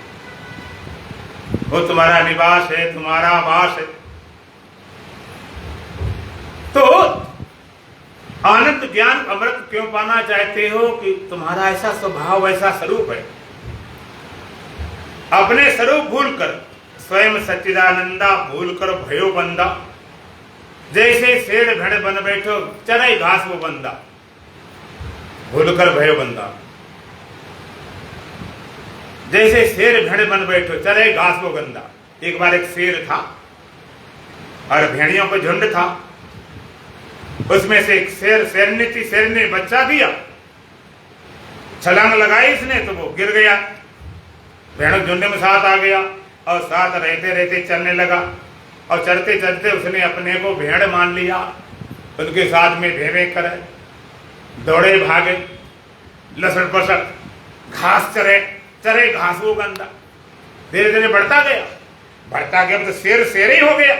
S1: वो तुम्हारा निवास है, तुम्हारा आवास है। तो आनंद, ज्ञान, अमृत क्यों पाना चाहते हो? कि तुम्हारा ऐसा स्वभाव, ऐसा स्वरूप है। अपने स्वरूप भूलकर, स्वयं सच्चिदानंदा भूलकर भयो बंदा। जैसे शेर भेड़ बन बैठो, चरे घास वो बंदा, भूलकर भयो बंदा। जैसे शेर भेड़ बन बैठो, चरे घास वो गंदा। एक बार एक शेर था और भेड़ियों का झुंड था। उसमें से एक शेरनी थी, शेर ने बच्चा दिया, छलांग लगाई इसने तो वो गिर गया। भेड़ों झुंड में साथ आ गया और साथ रहते रहते चलने लगा। और चलते चलते उसने अपने को भेड़ मान लिया, उनके साथ में भेवे करे, दौड़े भागे, लसड़ पसड़, घास चरे, चरे घास वो गंदा। धीरे धीरे बढ़ता गया तो शेर शेर ही हो गया।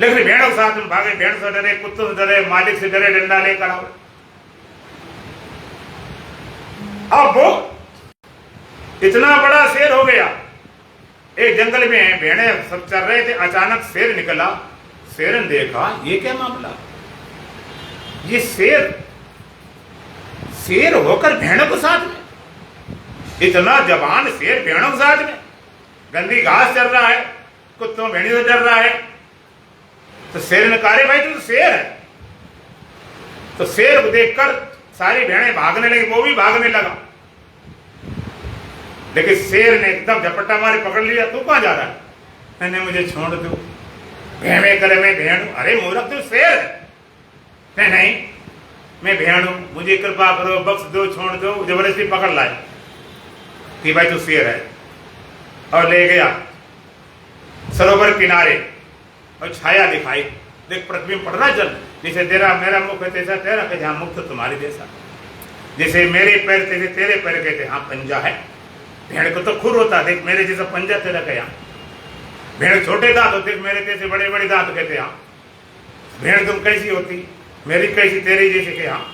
S1: लेकिन भेड़ों के साथ में भागे, भेड़ से डरे, कुत्तों से डरे, मालिक से डरे, डंडा लेकर आओ। अब वो इतना बड़ा शेर हो गया। एक जंगल में भेड़ें सब चल रहे थे, अचानक शेर निकला। शेर ने देखा ये क्या मामला, ये शेर होकर भेड़ों के साथ में, इतना जवान शेर भेड़ों के साथ में, गंदी घास चल रहा है, कुत्तों भेड़ियों से डर रहा है। तो शेर ने कहा भाई तू शेर है। तो शेर को देखकर सारी भेड़ें भागने लगी, वो भी भागने लगा। लेकिन शेर ने एकदम झपट्टा मारे पकड़ लिया। तू कहां जा रहा है? मैंने मुझे छोड़ दो, भेड़े करे मैं भेड़ हूं। अरे मूर्ख तू शेर है। नहीं मैं भेड़ हूं, मुझे कृपा करो, बख्श दो, छोड़ दो। जबरदस्ती पकड़ लाए। कि भाई तू शेर है, और ले गया सरोवर किनारे और छाया दिखाई, देख प्रतिबिंब पड़ रहा जल, जैसे तेरा मेरा मुख है तैसा तेरा, कहते हाँ मुख तो तुम्हारे जैसा, जैसे मेरे पैर तैसे तेरे पैर, कहते हाँ पंजा है, भेड़ को तो खुर होता, देख मेरे जैसा पंजा तेरा क्या, भेड़ छोटे दांत होते मेरे जैसे बड़े बड़े दांत, कहते हाँ भेड़ तुम कैसी होती, मेरी कैसी तेरी जैसे के, हाँ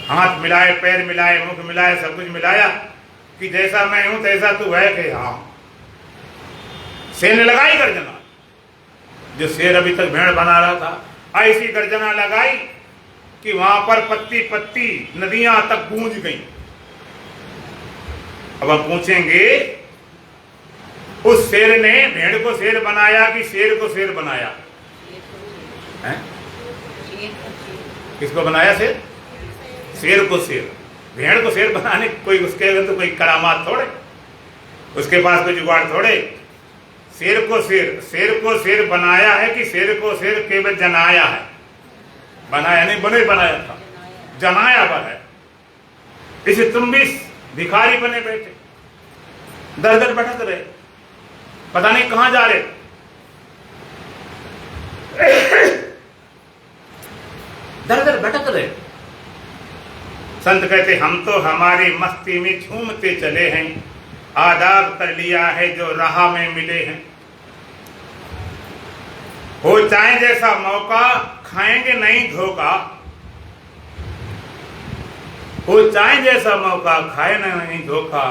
S1: हाथ मिलाए पैर मिलाए मुख मिलाए सब कुछ मिलाया कि जैसा मैं हूं तैसा तू है, कि हाँ शेर ने लगाई गर्जना, जो शेर अभी तक भेड़ बना रहा था ऐसी गर्जना लगाई कि वहां पर पत्ती पत्ती नदियां तक गूंज गई। अब हम पूछेंगे उस शेर ने भेड़ को शेर बनाया कि शेर को शेर बनाया है? किसको बनाया शेर? शेर को शेर। भेड़ को शेर बनाने कोई उसके अगर तो कोई करामात थोड़े, उसके पास कोई जुगाड़ थोड़े। शेर को शेर बनाया है कि शेर को शेर केवल जनाया है? बनाया नहीं, बने बनाया था, जनाया हुआ है। इसे तुम भी भिखारी बने बैठे, दर दर भटक रहे, पता नहीं कहां जा रहे। दर दर भटक रहे। संत कहते हम तो हमारी मस्ती में झूमते चले हैं, आदाब कर लिया है जो राह में मिले हैं। हो चाहे जैसा मौका खाएंगे नहीं धोखा, हो चाहे जैसा मौका खाए नहीं धोखा,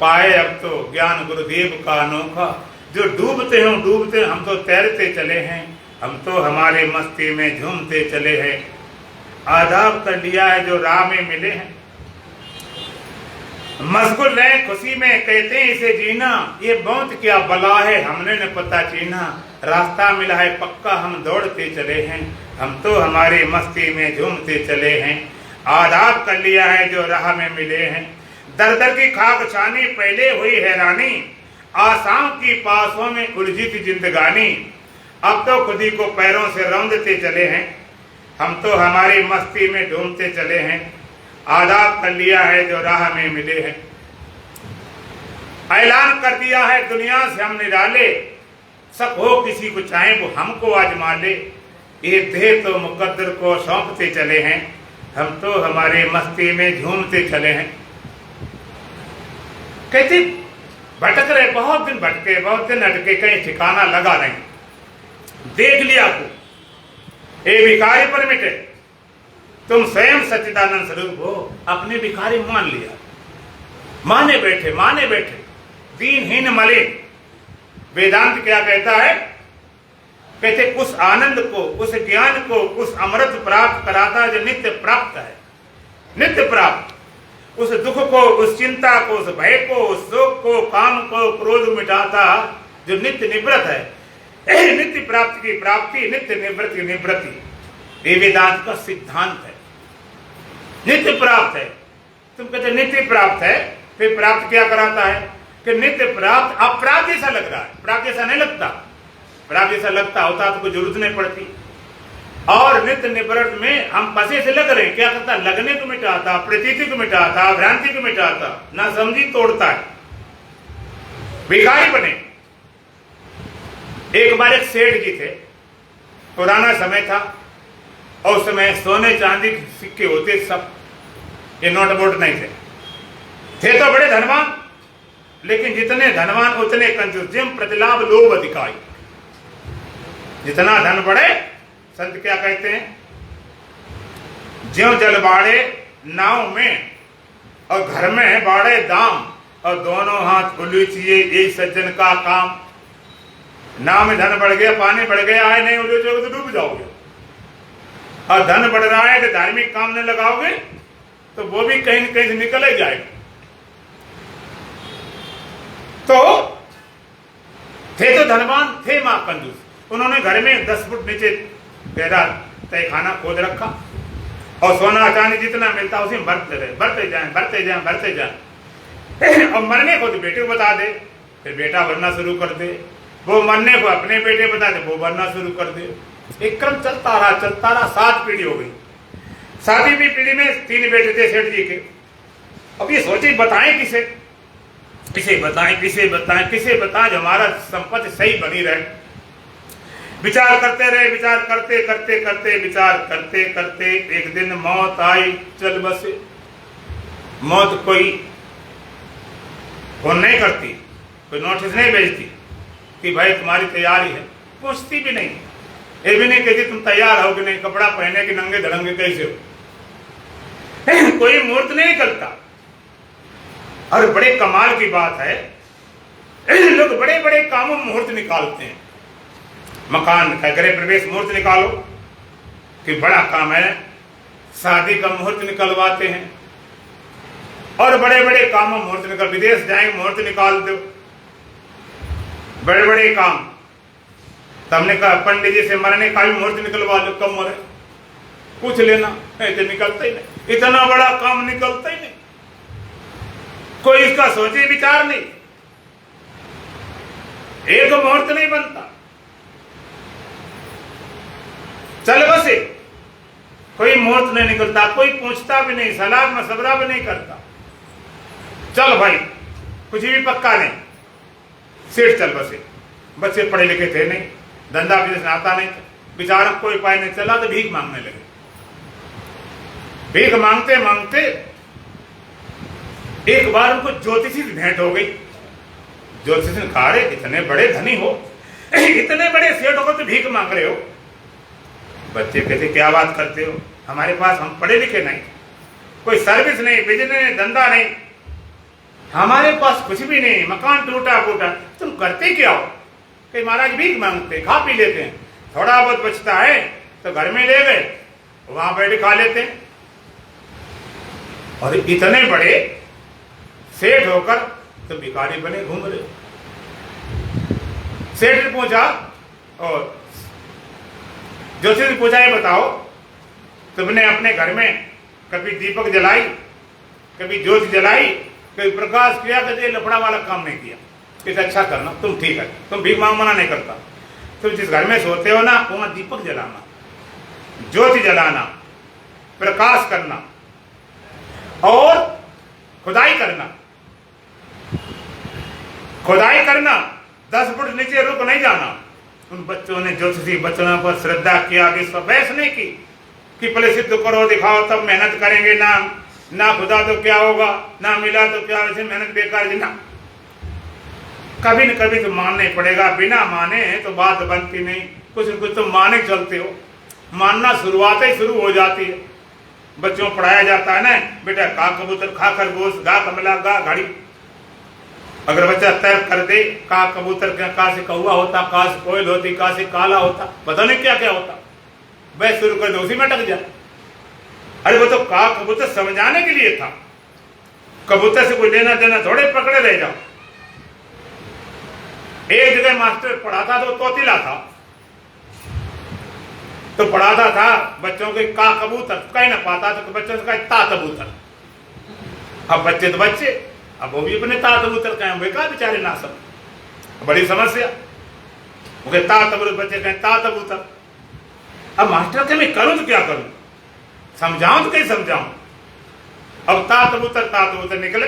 S1: पाए अब तो ज्ञान गुरुदेव का अनोखा। जो डूबते हो डूबते, हम तो तैरते चले हैं, हम तो हमारे मस्ती में झूमते चले हैं, आदाब कर लिया है जो राह में मिले हैं। मशगूल रहे खुशी में कहते हैं इसे जीना, ये बहुत क्या बला है हमने न पता चीना। रास्ता मिला है पक्का हम दौड़ते चले हैं, हम तो हमारी मस्ती में झूमते चले हैं, आदाब कर लिया है जो राह में मिले हैं। दर दर की खाक छानी पहले हुई हैरानी, आसाओं की पासों में उलझी थी जिंदगानी। अब तो खुदी को पैरों से रौंदते चले हैं, हम तो हमारी मस्ती में ढूंढते चले हैं, आदाब कर लिया है जो राह में मिले हैं। ऐलान कर दिया है दुनिया से हम निराले, शक हो किसी को चाहे वो हमको आजमा ले। ये देह तो मुकद्दर को सौंपते चले हैं, हम तो हमारे मस्ती में झूमते चले हैं। कहते भटक रहे, बहुत दिन भटके, बहुत दिन अटके, कहीं ठिकाना लगा नहीं। देख लिया को ए भिखारी पर मिटे, तुम स्वयं सच्चिदानंद स्वरूप हो, अपने भिखारी मान लिया, माने बैठे दीनहीन मलिन। वेदांत क्या कहता है? कहते उस आनंद को, उस ज्ञान को, उस अमृत प्राप्त कराता जो नित्य प्राप्त है, नित्य प्राप्त। उस दुख को, उस चिंता को, उस भय को, उस शोक को, काम को, क्रोध मिटाता जो नित्य निवृत्त है। नित्य प्राप्ति की प्राप्ति, नित्य निवृत्ति की निवृत्ति, ये वेदांत का सिद्धांत है। नित्य प्राप्त है, तुम कहते नित्य प्राप्त है, फिर प्राप्त क्या कराता है कि नित्य प्राप्त। अप्राप्त जैसा लग रहा है, प्राप्त जैसा नहीं लगता। प्राप्त जैसा लगता होता तो कोई जरूरत नहीं पड़ती। और नित्य निवृत्त में हम पसे से लग रहे हैं, क्या करता? लगने को मिटाता, प्रतीति को मिटाता, भ्रांति को मिटाता, ना समझी तोड़ता है। भिखारी बने। एक बार एक सेठ जी थे, पुराना समय था, और उस समय सोने चांदी के सिक्के होते सब, ये नोट बोट नहीं थे तो बड़े धनवान, लेकिन जितने धनवान उतने कंजूस, जिम प्रतिलाभ लोभ अधिकारी। जितना धन बढ़े, संत क्या कहते हैं? ज्यों जल बाड़े नाव में और घर में है बाड़े दाम, और दोनों हाथ उलूचिए यही सज्जन का काम। नाव में धन बढ़ गया, पानी बढ़ गया है, नहीं उलूचोगे तो डूब जाओगे। और धन बढ़ रहा है कि धार्मिक काम में लगाओगे तो वो भी कहीं न कहीं से निकल ही जाएगा। तो थे तो धनवान, थे मां कंजूस। उन्होंने घर में 10 फुट नीचे गहरा तहखाना खोद रखा, और सोना चांदी जितना मिलता उसी में भरते जाएं। और मरने को तो बेटे को बता दे, फिर बेटा भरना शुरू कर दे, वो मरने को अपने बेटे बता दे, वो भरना शुरू कर दे। एक क्रम चलता रहा, 7 पीढ़ी हो गई। 7वीं पीढ़ी में 3 बेटे थे सेठ जी के। अब ये सोचे बताएं किसे? किसे बताएं किसे बताएं किसे बताएं जो हमारा संपत्ति सही बनी रहे। विचार करते रहे, विचार करते करते करते विचार करते करते एक दिन मौत आई, चल बसे। मौत कोई फोन नहीं करती, कोई नोटिस नहीं भेजती कि भाई तुम्हारी तैयारी है, पूछती भी नहीं, ये भी नहीं कहती तुम तैयार हो कि नहीं, कपड़ा पहने कि नंगे धड़ंगे कैसे हो। कोई मुहूर्त नहीं करता। और बड़े कमाल की बात है, लोग बड़े बड़े कामों में मुहूर्त निकालते हैं। मकान का गृह प्रवेश मुहूर्त निकालो कि बड़ा काम है, शादी का मुहूर्त निकलवाते हैं, और बड़े बड़े कामों में मुहूर्त निकाल, विदेश जाएंगे मुहूर्त निकाल दो, बड़े बड़े काम। तो हमने कहा पंडित जी से मरने का भी मुहूर्त निकलवा लो, कब मरे पूछ लेना, ऐसे निकलता ही नहीं, इतना बड़ा काम निकलता ही नहीं, कोई इसका सोचे विचार नहीं, एक मुहूर्त नहीं बनता। चल बसे, कोई मुहूर्त नहीं निकलता, कोई पूछता भी नहीं, सलाह मशवरा भी नहीं करता। चल भाई कुछ भी पक्का नहीं, सेठ चल बसे। बच्चे पढ़े लिखे थे नहीं, धंधा बिजनेस आता नहीं, बेचारा कोई उपाय नहीं चला तो भीख मांगने लगे। भीख मांगते मांगते एक बार उनको ज्योतिषी से भेंट हो गई। ज्योतिषी ने कहा, रे इतने बड़े धनी हो, इतने बड़े सेठ हो तो भीख मांग रहे हो। बच्चे कहते क्या बात करते हो, हमारे पास, हम पढ़े लिखे नहीं, कोई सर्विस नहीं, बिजनेस नहीं, धंधा नहीं, हमारे पास कुछ भी नहीं, मकान टूटा फूटा, तुम करते क्या हो? कि महाराज भीख मांगते, खा पी लेते हैं, थोड़ा बहुत बचता है तो घर में ले गए, वहां बैठ खा लेते हैं। और इतने बड़े सेठ होकर तो भिखारी बने घूम रहे। सेठ ने पूछा, और जोशी ने पूछा, ये बताओ तुमने अपने घर में कभी दीपक जलाई, कभी ज्योति जलाई, कभी प्रकाश किया, कभी लफड़ा वाला काम नहीं किया? इसे अच्छा करना, तुम ठीक है, तुम भीख मांग मना नहीं करता, तुम जिस घर में सोते हो ना वहां दीपक जलाना, ज्योति जलाना, प्रकाश करना और खुदाई करना। खुदाई करना, 10 फुट नीचे रुक नहीं जाना। उन बच्चों ने ज्योतिषी बच्चों पर श्रद्धा किया, विश्वास नहीं की कि पहले सिद्ध करो दिखाओ तब मेहनत करेंगे, ना खुदा तो क्या होगा, ना मिला तो क्या, वैसे मेहनत बेकार जी ना। कभी न कभी तो मानना ही पड़ेगा, बिना माने तो बात बनती नहीं, कुछ न कुछ तो माने चलते हो, मानना शुरुआत ही शुरू हो जाती है। बच्चों को पढ़ाया जाता है ना, बेटा का कबूतर, खा खरगोश, गा कमला, गा घड़ी। अगर बच्चा तर्क कर दे, का कबूतर, का से कौवा होता, का से कोयल होती, का से काला होता, पता नहीं क्या क्या होता, बस शुरू कर दो, उसी में अटक जाए। अरे वो तो का कबूतर समझाने के लिए था, कबूतर से कोई लेना देना थोड़े, पकड़े रह जाओ। एक जगह मास्टर पढ़ाता तो तोतिला था, तो पढ़ाता था बच्चों के का कबूतर, कह ना पाता तो बच्चों से कहा ता कबूतर। अब बच्चे तो बच्चे, अब वो भी अपने ता कबूतर कहें, वे कहा बेचारे ना सब, बड़ी समस्या। वो कहे ता कबूतर, बच्चे कहें ता कबूतर। अब मास्टर के मैं करूं तो क्या करूं, समझाऊं तो कैसे समझाऊं? अब ता कबूतर निकले।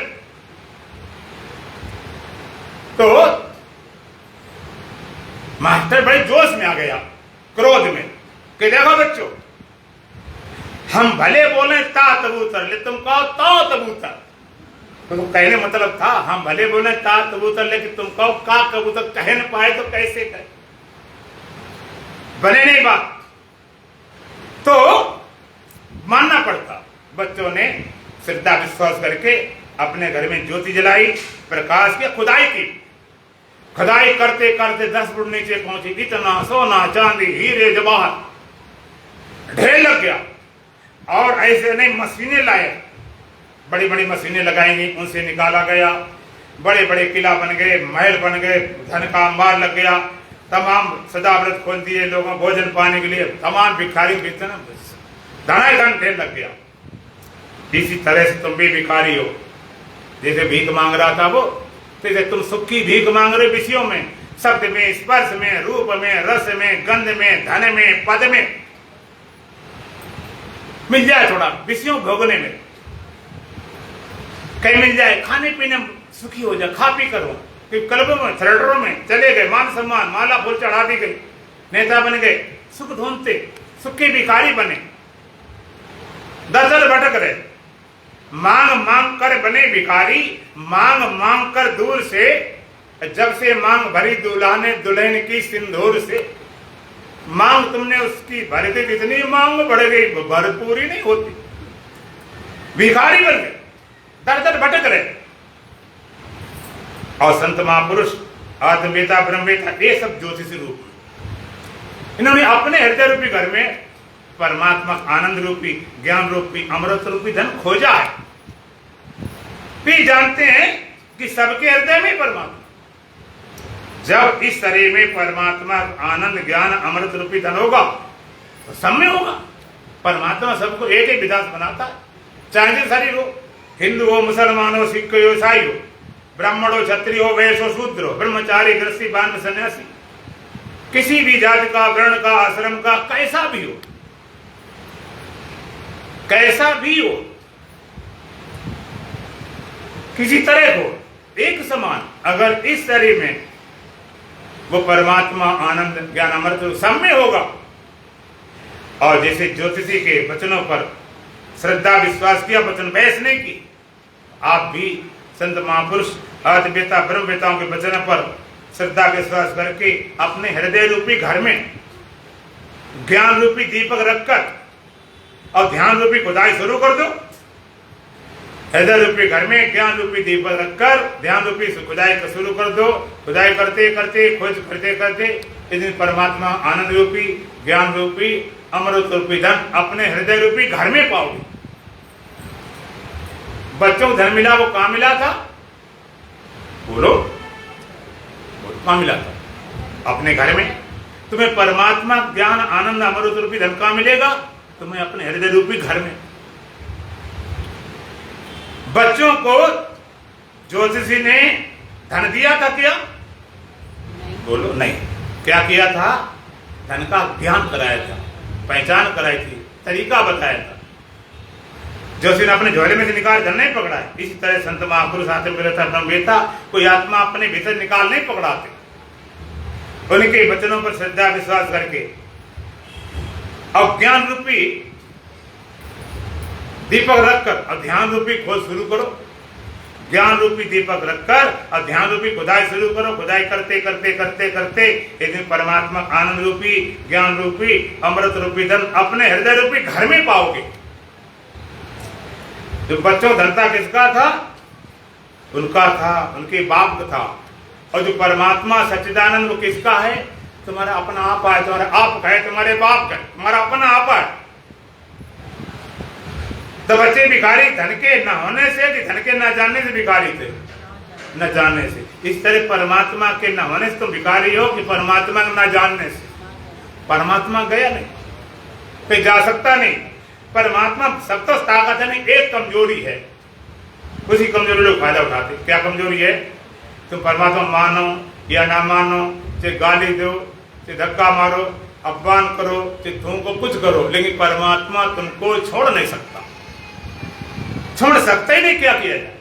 S1: तो मास्टर बड़े जोश में आ गया, क्रोध में, कि देखो बच्चों, हम भले बोले ता कबूतर, लेकिन तुम कहो ता कबूतर। तो कहने मतलब था हम भले बोले ता कबूतर, लेकिन तुम कहो का कबूतर, कह न पाए तो कैसे कहे, बने नहीं बात। तो मानना पड़ता। बच्चों ने श्रद्धा विश्वास करके अपने घर में ज्योति जलाई, प्रकाश की, खुदाई की। खुदाई करते करते 10 फुट नीचे पहुंची, इतना सोना चांदी हीरे जवाहर ढेर लग गया। और ऐसे नहीं, मशीनें लाए, बड़ी बड़ी मशीनें लगाएंगी, उनसे निकाला गया, बड़े बड़े किला बन गए, महल बन गए, धन का अंबार लग गया, तमाम सदाव्रत खोल दिए लोगों भोजन पाने के लिए, तमाम भिखारी धन ढेर लग गया। इसी तरह से तुम भी भिखारी हो, जैसे भीख मांग रहा था वो, जैसे तुम सुखी भीख मांग रहे विषयों में, शब्द में, स्पर्श में, रूप में, रस में, गंध में, धन में, पद में, मिल जाए थोड़ा विषयों भोगने में, कहीं मिल जाए खाने पीने सुखी हो जा, खा पी करो, कि क्लबों में थिएटरों में चले गए, मान सम्मान माला फूल चढ़ा दी गई, नेता बन गए, सुख ढूंढते, सुख के भिखारी बने, दर दर भटक रहे, मांग मांग कर बने भिखारी, मांग मांग कर दूर से, जब से मांग भरी दूल्हा ने दुल्हन की सिंदूर से। मांग तुमने उसकी भर दी, इतनी मांग बढ़ गई, भरपूरी नहीं होती, भिखारी बन गए, दर दर भटक रहे। और संत महापुरुष, आत्मवेता, ब्रह्मवेता, ये सब ज्योतिषी रूप, इन्होंने अपने हृदय रूपी घर में परमात्मा आनंद रूपी, ज्ञान रूपी, अमृत रूपी धन खोजा है। भी जानते हैं कि सबके हृदय में परमात्मा, जब इस शरीर में परमात्मा आनंद ज्ञान अमृत रूपी धन होगा तो सब में होगा। परमात्मा सबको एक ही विधान बनाता है, चाहे जो शरीर हो, हिंदू हो, मुसलमान हो, सिख हो, ईसाई हो, ब्राह्मण हो, क्षत्रिय हो, वैश्य हो, शूद्र हो, ब्रह्मचारी, गृहस्थी, बान, सन्यासी, किसी भी जाति का, वर्ण का, आश्रम का, कैसा भी हो, कैसा भी हो, किसी तरह हो, एक समान, अगर इस शरीर में वो परमात्मा आनंद ज्ञान अमृत सब में होगा। और जैसे ज्योतिषी के वचनों पर श्रद्धा विश्वास किया, वचन बहस नहीं की, आप भी संत महापुरुष, आत्मवेता, ब्रह्मवेताओं के वचन पर श्रद्धा विश्वास करके अपने हृदय रूपी घर में ज्ञान रूपी दीपक रखकर और ध्यान रूपी खुदाई शुरू कर दो। हृदय रूपी घर में ज्ञान रूपी दीपक रखकर ध्यान रूपी खुदाई शुरू कर दो। खुदाई करते करते, खोज करते करते इस दिन परमात्मा आनंद रूपी, ज्ञान रूपी, अमृत रूपी धन अपने हृदय रूपी घर में पाओगे। बच्चों को धन मिला, वो कहां मिला था? बोलो, कहां मिला था? अपने घर में। तुम्हें परमात्मा ज्ञान आनंद अमृत रूपी धन कहां मिलेगा? तुम्हें अपने हृदय रूपी घर में। बच्चों को ज्योतिषी ने धन दिया था क्या? बोलो, नहीं। क्या किया था? धन का ध्यान कराया था, पहचान कराई थी, तरीका बताया था। ज्योतिषी ने अपने झोले में से निकाल धन नहीं पकड़ा है। इसी तरह संत महापुरुष आत्मवेता, ब्रह्मवेता कोई आत्मा अपने भीतर निकाल नहीं पकड़ाते। उनके वचनों पर श्रद्धा विश्वास करके और ज्ञान रूपी दीपक रखकर और ध्यान रूपी खोज शुरू करो। ज्ञान रूपी दीपक रखकर और ध्यान रूपी खुदाई शुरू करो। खुदाई करते करते करते करते एक दिन परमात्मा आनंद रूपी, ज्ञान रूपी, अमृत रूपी धन अपने हृदय रूपी घर में पाओगे। जो बच्चों धनता किसका था? उनका था, उनके बाप का था। और जो परमात्मा सच्चिदानंद वो किसका है? तुम्हारा अपना आप है, तुम्हारा आप है, तुम्हारे बाप का, तुम्हारा अपना आप है। तो बच्चे भिखारी धन के न होने से, धन के न जानने से भिखारी थे, न जानने से। इस तरह परमात्मा के न होने से तुम भिखारी हो कि परमात्मा के न जानने से? परमात्मा गया नहीं, फिर जा सकता नहीं। परमात्मा सब तो ताकत है नहीं, एक कमजोरी है, उसी कमजोरी लोग फायदा उठाते। क्या कमजोरी है? तुम परमात्मा मानो या ना मानो, चाहे गाली दो, चाहे धक्का मारो, अपमान करो, चाहे तुमको कुछ करो, लेकिन परमात्मा तुमको छोड़ नहीं सकता। छोड़ सकता ही नहीं, क्या किया जाए?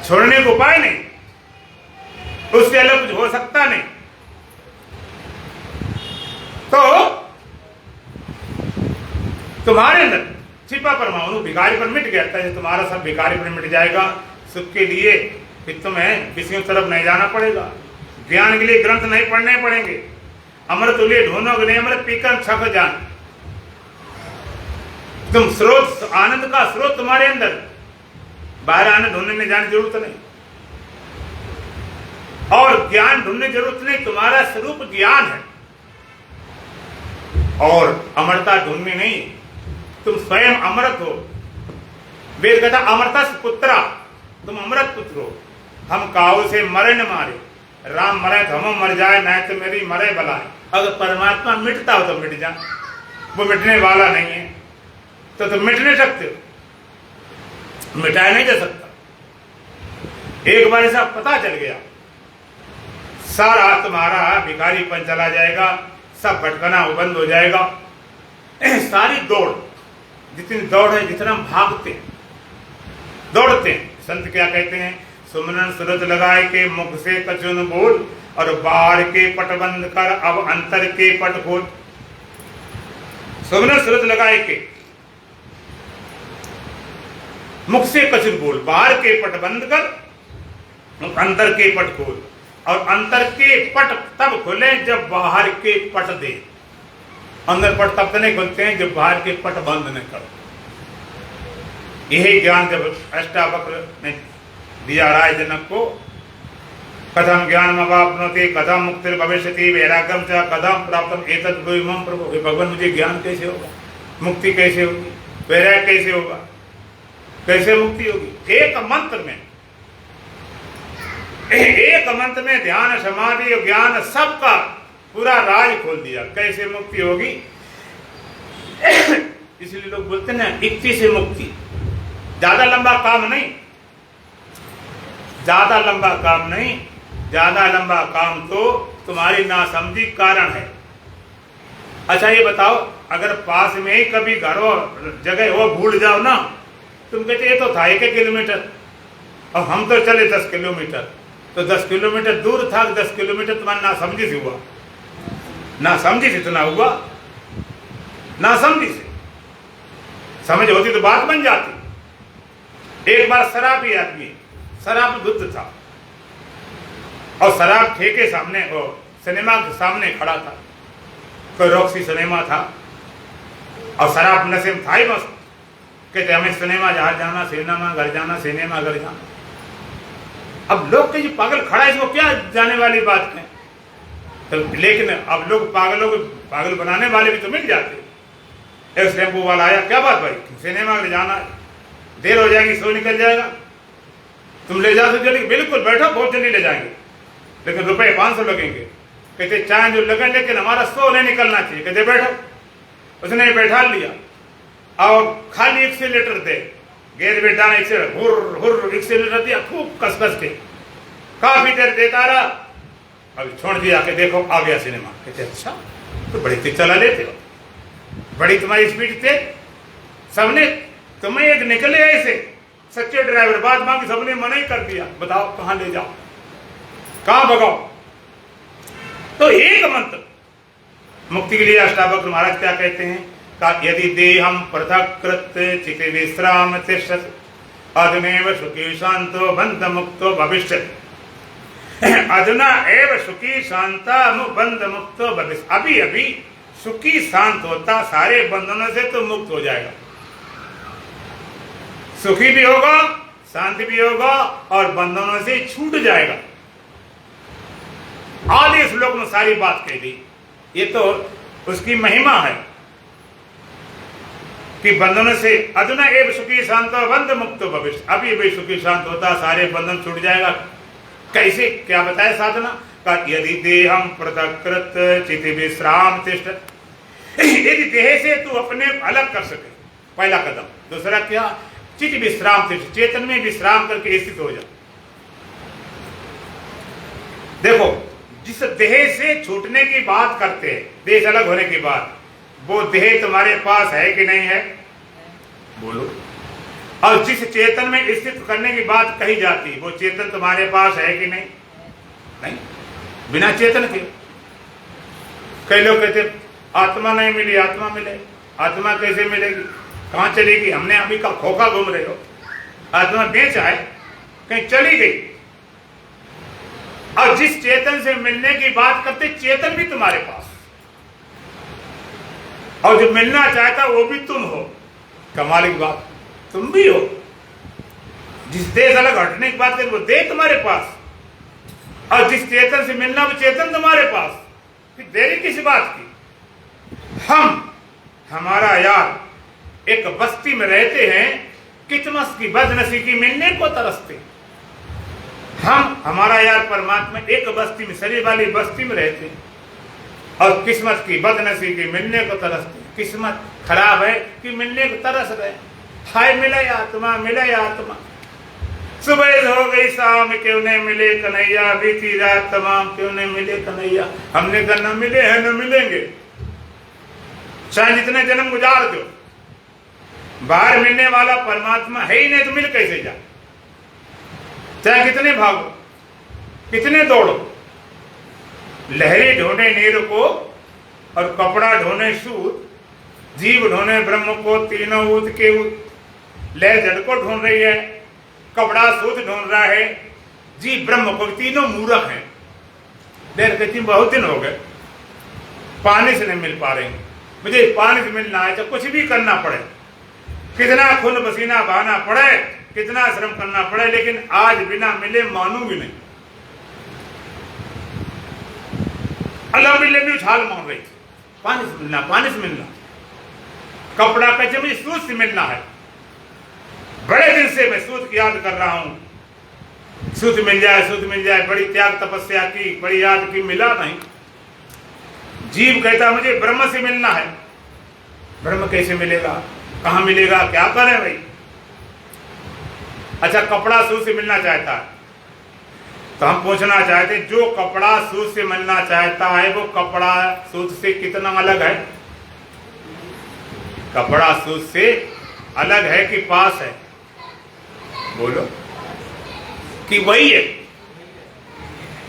S1: छोड़ने को उपाय नहीं, उससे अलग कुछ हो सकता नहीं। तो तुम्हारे अंदर छिपा परमाणु भिखारी पर मिट गया था, तुम्हारा सब भिखारी पर मिट जाएगा। सुख के लिए फिर तुम्हें किसी तरफ नहीं जाना पड़ेगा, ज्ञान के लिए ग्रंथ नहीं पढ़ने पड़ेंगे, अमृत के लिए ढूंढोगे नहीं, अमृत पीकर छक जान। तुम स्रोत, आनंद का स्रोत तुम्हारे अंदर, बाहर आनंद ढूंढने में जाने की जरूरत नहीं, और ज्ञान ढूंढने की जरूरत नहीं। तुम्हारा स्वरूप ज्ञान है और अमरता ढूंढनी नहीं। तुम स्वयं अमृत हो। वेद कहता अमृतस पुत्रा, तुम अमृत पुत्र हो। हम काऊ से मरे न मारे, राम मरे तो हम मर जाए, न तो मेरी मरे बलाए। अगर परमात्मा मिटता हो तो मिट जा, वो मिटने वाला नहीं है तो तुम मिट नहीं सकते हो, मिटाया नहीं जा सकता। एक बार ऐसा पता चल गया, सारा तुम्हारा भिखारीपन चला जाएगा, सब भटकना बंद हो जाएगा। सारी दौड़, जितनी दौड़ है, जितना हम भागते हैं, दौड़ते हैं, संत क्या कहते हैं, सुमरन सूरत लगाए के मुख से कछु न बोल, और बाहर के पट बंद कर अब अंतर के पट खोल। सुमरन सूरत लगाए के मुख से कछु न बोल, बाहर के पट बंद कर अंतर के पट खोल, और अंतर के पट तब खुले जब बाहर के पट दे। अंदर पट तब नहीं खुलते हैं जब बाहर के पट बंद नहीं करो। यही ज्ञान जब अष्टावक्र ने दिया राय जनक को, कथम ज्ञान अवाप्नोति कथम मुक्ति भविष्यति वैराग्यम च कथम प्राप्तम एतत् ब्रूहिमं प्रभु। भगवान मुझे ज्ञान कैसे होगा, मुक्ति कैसे होगी, वैराग्य कैसे होगा, कैसे मुक्ति होगी? एक मंत्र में ध्यान समाधि और ज्ञान सबका पूरा राज खोल दिया। कैसे मुक्ति होगी? इसलिए लोग बोलते हैं ना, इक्ति से मुक्ति। ज्यादा लंबा काम नहीं, ज्यादा लंबा काम नहीं, ज्यादा लंबा काम तो तुम्हारी नासमझी कारण है। अच्छा ये बताओ, अगर पास में ही कभी घर और जगह हो भूल जाओ ना, तुम कहते ये तो था 1 किलोमीटर और हम तो चले 10 किलोमीटर, तो 10 किलोमीटर दूर था, 10 किलोमीटर तुम्हारा नासमझी से हुआ, नासमझी से इतना हुआ, नासमझी से। समझ होती तो बात बन जाती। एक बार शराबी आदमी, शराब धुत था और शराब ठेके सामने और सिनेमा के सामने खड़ा था, कोई रॉक्सी सिनेमा था और शराब नशे में था ही मस्त। कहते हमें सिनेमा जहां जाना, सिनेमा घर जाना, सिनेमा घर जाना। अब लोग कहीं पागल खड़ा है, इसको क्या जाने वाली बात है? तो लेकिन अब लोग पागलों को पागल बनाने वाले भी तो मिल जाते। एक टेम्पो वाला आया, क्या बात भाई, सिनेमा घर जाना है, देर हो जाएगी, सो निकल जाएगा, तुम ले जा सकते? बिल्कुल बैठो, बहुत जल्दी ले जाएंगे, लेकिन रुपए 500 लगेंगे। कहते चाहे जो लगे, लेकिन हमारा सो नहीं निकलना चाहिए। कहते बैठो। उसने बैठा लिया और खाली एक्सीलेटर दे, गेयर पे डाला, एक्सीलेटर हुर हुर एक्सीलेटर दिया खूब कस कस के, काफी देर देता रहा, अब छोड़ दिया कि देखो आ गया सिनेमा। कहते अच्छा, तो बड़ी तेज चला लेते हो, बड़ी तुम्हारी स्पीड थे, सबने तुम्हें एक निकले ऐसे सच्चे ड्राइवर, बात मांगी, सबने मना ही कर दिया, बताओ कहां ले जाओ, कहां भगाओ? तो एक मंत्र मुक्ति के लिए अष्टावक्र महाराज क्या कहते हैं, का यदि देहम पृथक कृत चित विश्राम तिष्ठत अधुनैव सुखी शांतो बंध मुक्तो भविष्यति। अधुना एव सुखी शांता बंध मुक्तो भविष्य। अभी अभी सुखी शांत होता, सारे बंधनों से तो मुक्त हो जाएगा, सुखी भी होगा, शांति भी होगा और बंधनों से छूट जाएगा। आधे श्लोक में सारी बात कह दी। ये तो उसकी महिमा है कि बंधनों से अधुना एव सुखी शांत बंध मुक्तो भविष्य। अभी भी सुखी शांत होता, सारे बंधन छूट जाएगा। कैसे, क्या बताया साधना का? यदि देहम पृथक कृत चित विश्राम तिष्ठत। यदि देह से तू अपने अलग कर सके, पहला कदम। दूसरा क्या? चित विश्राम तिष्ठत, चेतन में विश्राम करके स्थित हो जा। देखो, जिस देह से छूटने की बात करते हैं, देह से अलग होने की बात, वो देह तुम्हारे पास है कि नहीं है? बोलो। और जिस चेतन में स्थित करने की बात कही जाती, वो चेतन तुम्हारे पास है कि नहीं? नहीं, बिना चेतन के। कई लोग कहते आत्मा नहीं मिली, आत्मा मिले। आत्मा कैसे मिलेगी, कहां चलेगी? हमने अभी का खोखा घूम रहे हो, आत्मा बेच आए, कहीं चली गई। और जिस चेतन से मिलने की बात करते, चेतन भी तुम्हारे पास, और जो मिलना चाहता वो भी तुम हो। कमाल की बात, तुम भी हो। जिस देह अलग हटने की बात करें, वो देह तुम्हारे पास, और जिस चेतन से मिलना वो चेतन तुम्हारे पास। फिर देरी किस बात की? हमारा यार एक बस्ती में रहते हैं, कितमस की बदनसीबी मिलने को तरसते। हमारा यार परमात्मा एक बस्ती में, शरीर वाली बस्ती में रहते हैं, और किस्मत की बदनसीबी मिलने को तरसते। किस्मत खराब है कि मिलने को तरस रहे। हाय मिले आत्मा, मिले आत्मा। सुबह हो गई शाम, क्यों नहीं मिले कन्हैया, बीती रात तमाम, क्यों नहीं मिले कन्हैया। हमने कहा न मिले हैं न मिलेंगे, चाहे जितने जन्म गुजार दो, बाहर मिलने वाला परमात्मा है ही नहीं, तो मिल कैसे जा? चाहे कितने भागो, कितने दौड़ो, लहरी ढूंढे नीर को और कपड़ा ढूंढे सूत, जीव ढूंढे ब्रह्म को, तीनों ऊत के ऊत। लहर जड़ को ढूंढ रही है, कपड़ा सूत ढूंढ रहा है, जीव ब्रह्म को, तीनों मूर्ख हैं। लहर कहती बहुत दिन हो गए, पानी से नहीं मिल पा रहे, मुझे पानी से मिलना है, तो कुछ भी करना पड़े, कितना खून पसीना बहाना पड़े, कितना श्रम करना पड़े, लेकिन आज बिना मिले मानूंगी नहीं। अल्लाह मिले भी उछाल मार रही, पानी से मिलना, पानी से मिलना। कपड़ा कहते मुझे सूत से मिलना है, बड़े दिन से मैं सूत की याद कर रहा हूं, सूत मिल जाए, सूत मिल जाए, बड़ी त्याग तपस्या की, बड़ी याद की, मिला नहीं। जीव कहता मुझे ब्रह्म से मिलना है, ब्रह्म कैसे मिलेगा, कहां मिलेगा, क्या करें भाई। अच्छा, कपड़ा सूत से मिलना चाहता है, तो हम पूछना चाहते, जो कपड़ा सूत से मिलना चाहता है वो कपड़ा सूत से कितना अलग है? कपड़ा सूत से अलग है कि पास है? बोलो कि वही है।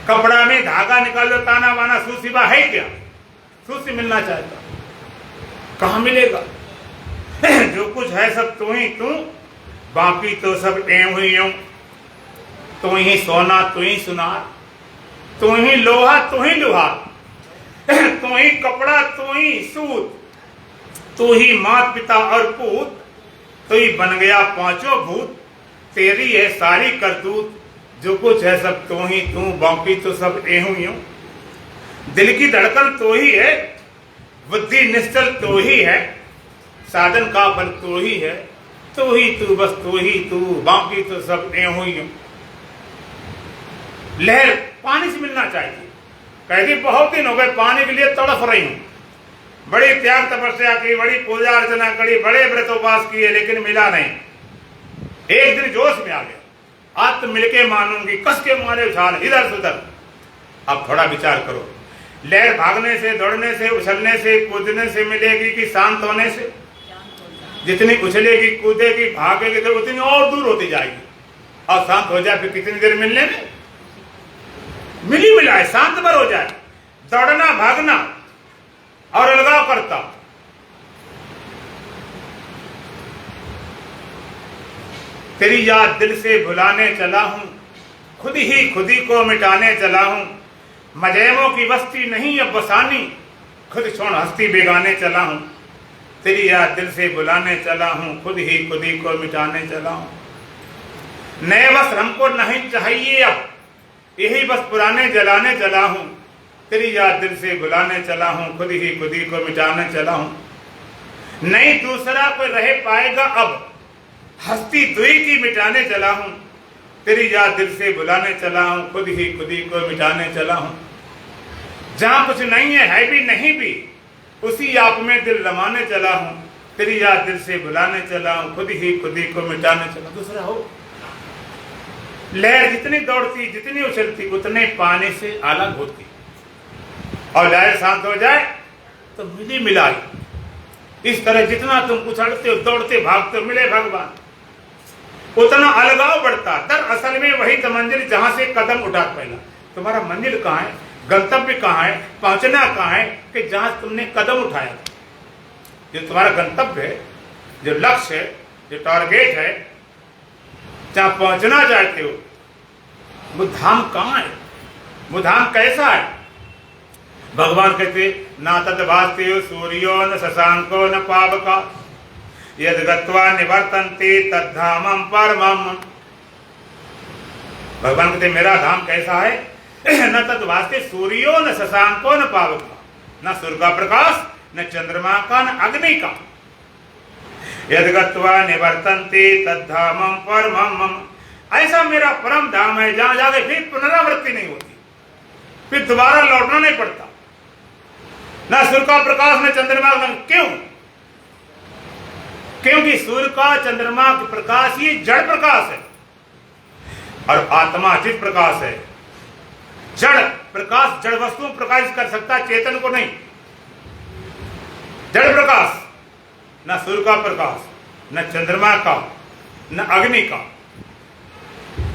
S1: कपड़ा में धागा निकाल लो, ताना बाना, सूत सिवा है क्या? सूत से मिलना चाहता, कहां मिलेगा? जो कुछ है सब तू ही तू, बाकी तो सब एवं ही यूं। तू ही सोना, तू ही सुनार, तू ही लोहा, तू ही लुहार, तू ही कपड़ा, तू ही सूत, तू ही मात पिता और पूत, तू ही बन गया पांचों भूत, तेरी है सारी करतूत। जो कुछ है सब तू ही तू, बाकी तो सब एहूं यूं। दिल की धड़कन तो ही है, बुद्धि निश्चल तो ही है, साधन का बल तो ही है, तू ही तू, बस तू ही तू, बाकी तो सब एहूं यूं। लहर पानी से मिलना चाहिए, कहती बहुत दिन हो गए पानी के लिए तड़फ रही हूं, बड़ी त्याग तपस्या की, बड़ी पूजा अर्चना करी, बड़े व्रतोपास किए, लेकिन मिला नहीं। एक दिन जोश में आ गया, आज तो मिलके मानूंगी, कस के मारे उछाल इधर से उधर। अब थोड़ा विचार करो, लहर भागने से, दौड़ने से, उछलने से, कूदने से मिलेगी कि शांत होने से? जितनी उछलेगी, कूदेगी, भागेगी तो उतनी और दूर होती जाएगी, और शांत हो जाए फिर कितनी देर मिलने में? मिली मिलाए, शांत पर हो जाए। दौड़ना, भागना और अलगाव करता, तेरी याद दिल से भुलाने चला हूं, खुद ही खुदी को मिटाने चला हूं। मजैमों की बस्ती नहीं अब बसानी, खुद छोड़ हस्ती बेगाने चला हूं। तेरी याद दिल से भुलाने चला हूं, खुद ही खुदी को मिटाने चला हूं। नए वस्त्र हमको नहीं चाहिए अब, यही बस पुराने जलाने चला हूं। तेरी याद दिल से भुलाने चला हूं, खुद ही खुदी को मिटाने चला हूं। नहीं दूसरा कोई रह पाएगा अब, हस्ती दुई की मिटाने चला हूं। तेरी याद दिल से भुलाने चला हूं, खुद ही खुदी को मिटाने चला हूं। जहां कुछ नहीं है भी नहीं भी, उसी आप में दिल रमाने चला हूं। तेरी याद दिल से भुलाने चला हूं, खुद ही खुदी को मिटाने चला। दूसरा हो, लहर जितनी दौड़ती, जितनी उछलती, उतने पानी से अलग होती, और लहर शांत हो जाए तो मिली मिलाई। इस तरह जितना तुम उछलते हो, दौड़ते, भागते हो, मिले भगवान, उतना अलगाव बढ़ता। दरअसल में वही तो मंजिल जहां से कदम उठा पहला। तुम्हारा मंजिल कहाँ है, गंतव्य कहाँ है, पहुंचना कहाँ है, कि जहां तुमने कदम उठाया। जो तुम्हारा गंतव्य है, जो लक्ष्य है, जो टारगेट है, जहां पहुंचना चाहते हो, वो धाम कहाँ है, वो धाम कैसा है? भगवान कहते, ना तद्भास्ति सूर्यो न शशांको न पावका, यद गत्वा निवर्तन्ते तद्धामं परमम्। भगवान कहते मेरा धाम कैसा है? न तद्भास्ति सूर्यो न शशांको न पावका, न सूर्य का प्रकाश, न चंद्रमा का, न अग्नि का। यद गत्वा निवर्तन्ते तद्धामं परमम्, ऐसा मेरा परम धाम है जहां जाके फिर पुनरावृत्ति नहीं होती, फिर दोबारा लौटना नहीं पड़ता। ना सूर्य का प्रकाश, न चंद्रमा का। क्यों? क्योंकि सूर्य का, चंद्रमा का प्रकाश ये जड़ प्रकाश है, और आत्मा चित प्रकाश है। जड़ प्रकाश जड़ वस्तु प्रकाशित कर सकता, चेतन को नहीं। जड़ प्रकाश, न सूर्य का प्रकाश, न चंद्रमा का, न अग्नि का।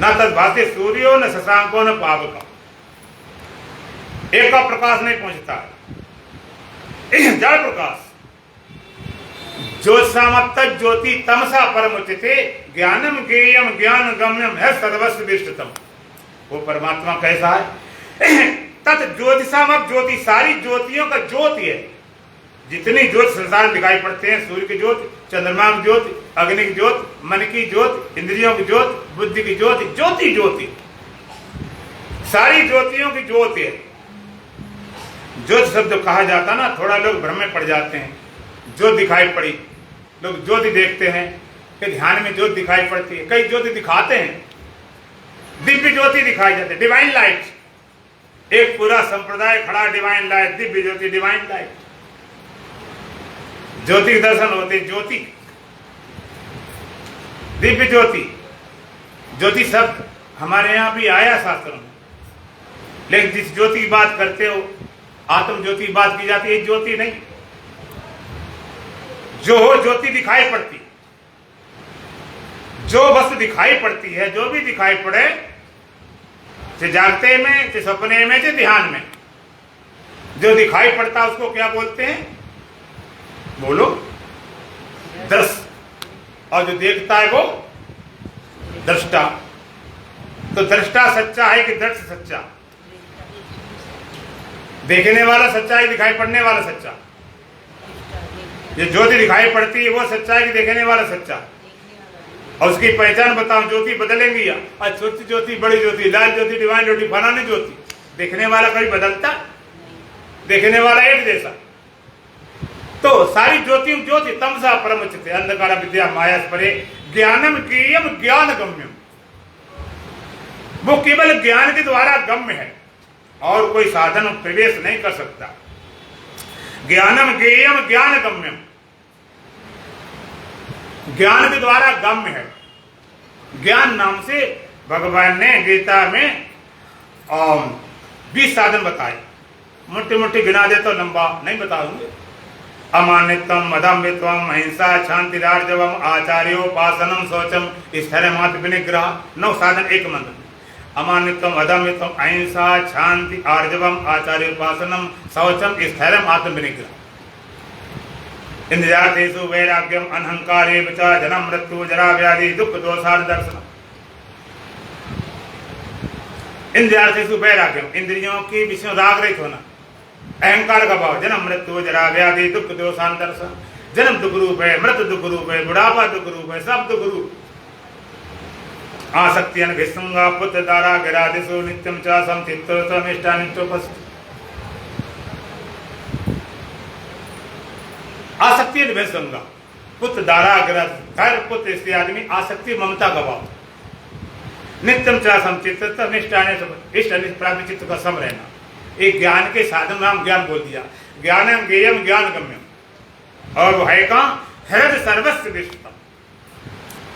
S1: न तद्भाति सूर्यो न शशांको न पावक। एक का प्रकाश नहीं पहुंचता है, जड़ प्रकाश। ज्योतिषामत्त ज्योति तमसा परम उच्यते ज्ञानम ज्ञेयम ज्ञान गम्यम है सर्वस्व विष्टतम। वो परमात्मा कैसा है? तत् ज्योतिषामत ज्योति, सारी ज्योतियों का ज्योति है। जितनी ज्योति संसार में दिखाई पड़ते हैं, सूर्य की ज्योति, चंद्रमा की ज्योति, अग्नि की ज्योति, मन की ज्योति, इंद्रियों की ज्योति, बुद्धि की ज्योति, ज्योति ज्योति, सारी ज्योतियों की ज्योति है। ज्योति शब्द कहा जाता ना, थोड़ा लोग भ्रम में पड़ जाते हैं। ज्योति दिखाई पड़ी, लोग ज्योति देखते हैं कि ध्यान में ज्योति दिखाई पड़ती है, कई ज्योति दिखाते हैं, दिव्य ज्योति दिखाई जाती है, डिवाइन लाइट। एक पूरा संप्रदाय खड़ा, डिवाइन लाइट, दिव्य ज्योति, डिवाइन लाइट। ज्योति के दर्शन होते, ज्योति, दिव्य ज्योति। ज्योति शब्द हमारे यहां भी आया शास्त्रों में, लेकिन जिस ज्योति की बात करते हो, आत्म ज्योति की बात की जाती है, ज्योति नहीं। जो ज्योति दिखाई पड़ती, जो वस्तु दिखाई पड़ती है, जो भी दिखाई पड़े, चाहे जागते में, चाहे सपने में, चाहे ध्यान में, जो दिखाई पड़ता है उसको क्या बोलते हैं? बोलो, दृश्य। और जो देखता है वो दृष्टा। तो दृष्टा सच्चा है कि दृष्ट सच्चा? देखने वाला सच्चा है, दिखाई पड़ने वाला सच्चा? ये ज्योति दिखाई पड़ती है वो सच्चा है कि देखने वाला सच्चा? और उसकी पहचान बताओ, ज्योति बदलेंगी या? आज छोटी ज्योति, बड़ी ज्योति, लाल ज्योति, डिवाइन ज्योति, फलानी ज्योति। देखने वाला कभी बदलता? देखने वाला एक जैसा। तो सारी ज्योति ज्योति तमसा परम उच्यते अंधकार विद्या माया परे ज्ञानम ज्ञेयम ज्ञान गम्यम। वो केवल ज्ञान के द्वारा गम्य है और कोई साधन प्रवेश नहीं कर सकता। ज्ञानम ज्ञेयम ज्ञान गम्यम, ज्ञान के द्वारा गम्य है। ज्ञान नाम से भगवान ने गीता में 20 साधन बताए। मोटे मोटे गिना दे तो लंबा नहीं बताऊंगे। अमानित्वम, अदम्भित्वम, अहिंसा, शांतिरार्जवम, आचार्योपासनम, शौचम, स्थैर्यमात्र विनिग्रह। 9 साधन एक मंत्र। अमानित्वम, अदम्भित्वम, अहिंसा, शांति, आर्जवम, आचार्योपासनम, शौचम, स्थैर्यम, आत्म विनिग्रह। इंद्रियार्थेषु वैराग्यम, अनहंकारे च, जन्म मृत्यु जरा व्याधि दुख दोषार्थ दर्शनम। इंद्रियार्थेषु वैराग्यम, इंद्रियों की विषयों रागरहित होना। अहंकार का भाव, जन्म मृत्यु जरा व्याधि दुख दोषार्थ दर्शन। जन्म दुख रूप है, मृत्यु दुख रूप है, बुढ़ापा दुख रूप है, सब दुख रूप। आसक्ति अनभिसंगा पुत्र दारा गिरादिशु नित्यम च समचित्तमिष्टा नित्योपस्थित। आसक्ति अनभिसंगा पुत्र दारा घर पुत्र स्त्री आदमी, आसक्ति ममता का भाव। नित्यम च समचित्तमिष्टा इष्ट अनिष्ट प्राप्त चित्त का सम रहना। एक ज्ञान के साधन नाम ज्ञान बोल दिया। ज्ञानम ज्ञेयम ज्ञान गम्यम। और वो है कहाँ? हृदय सर्वस्व विष्टतम।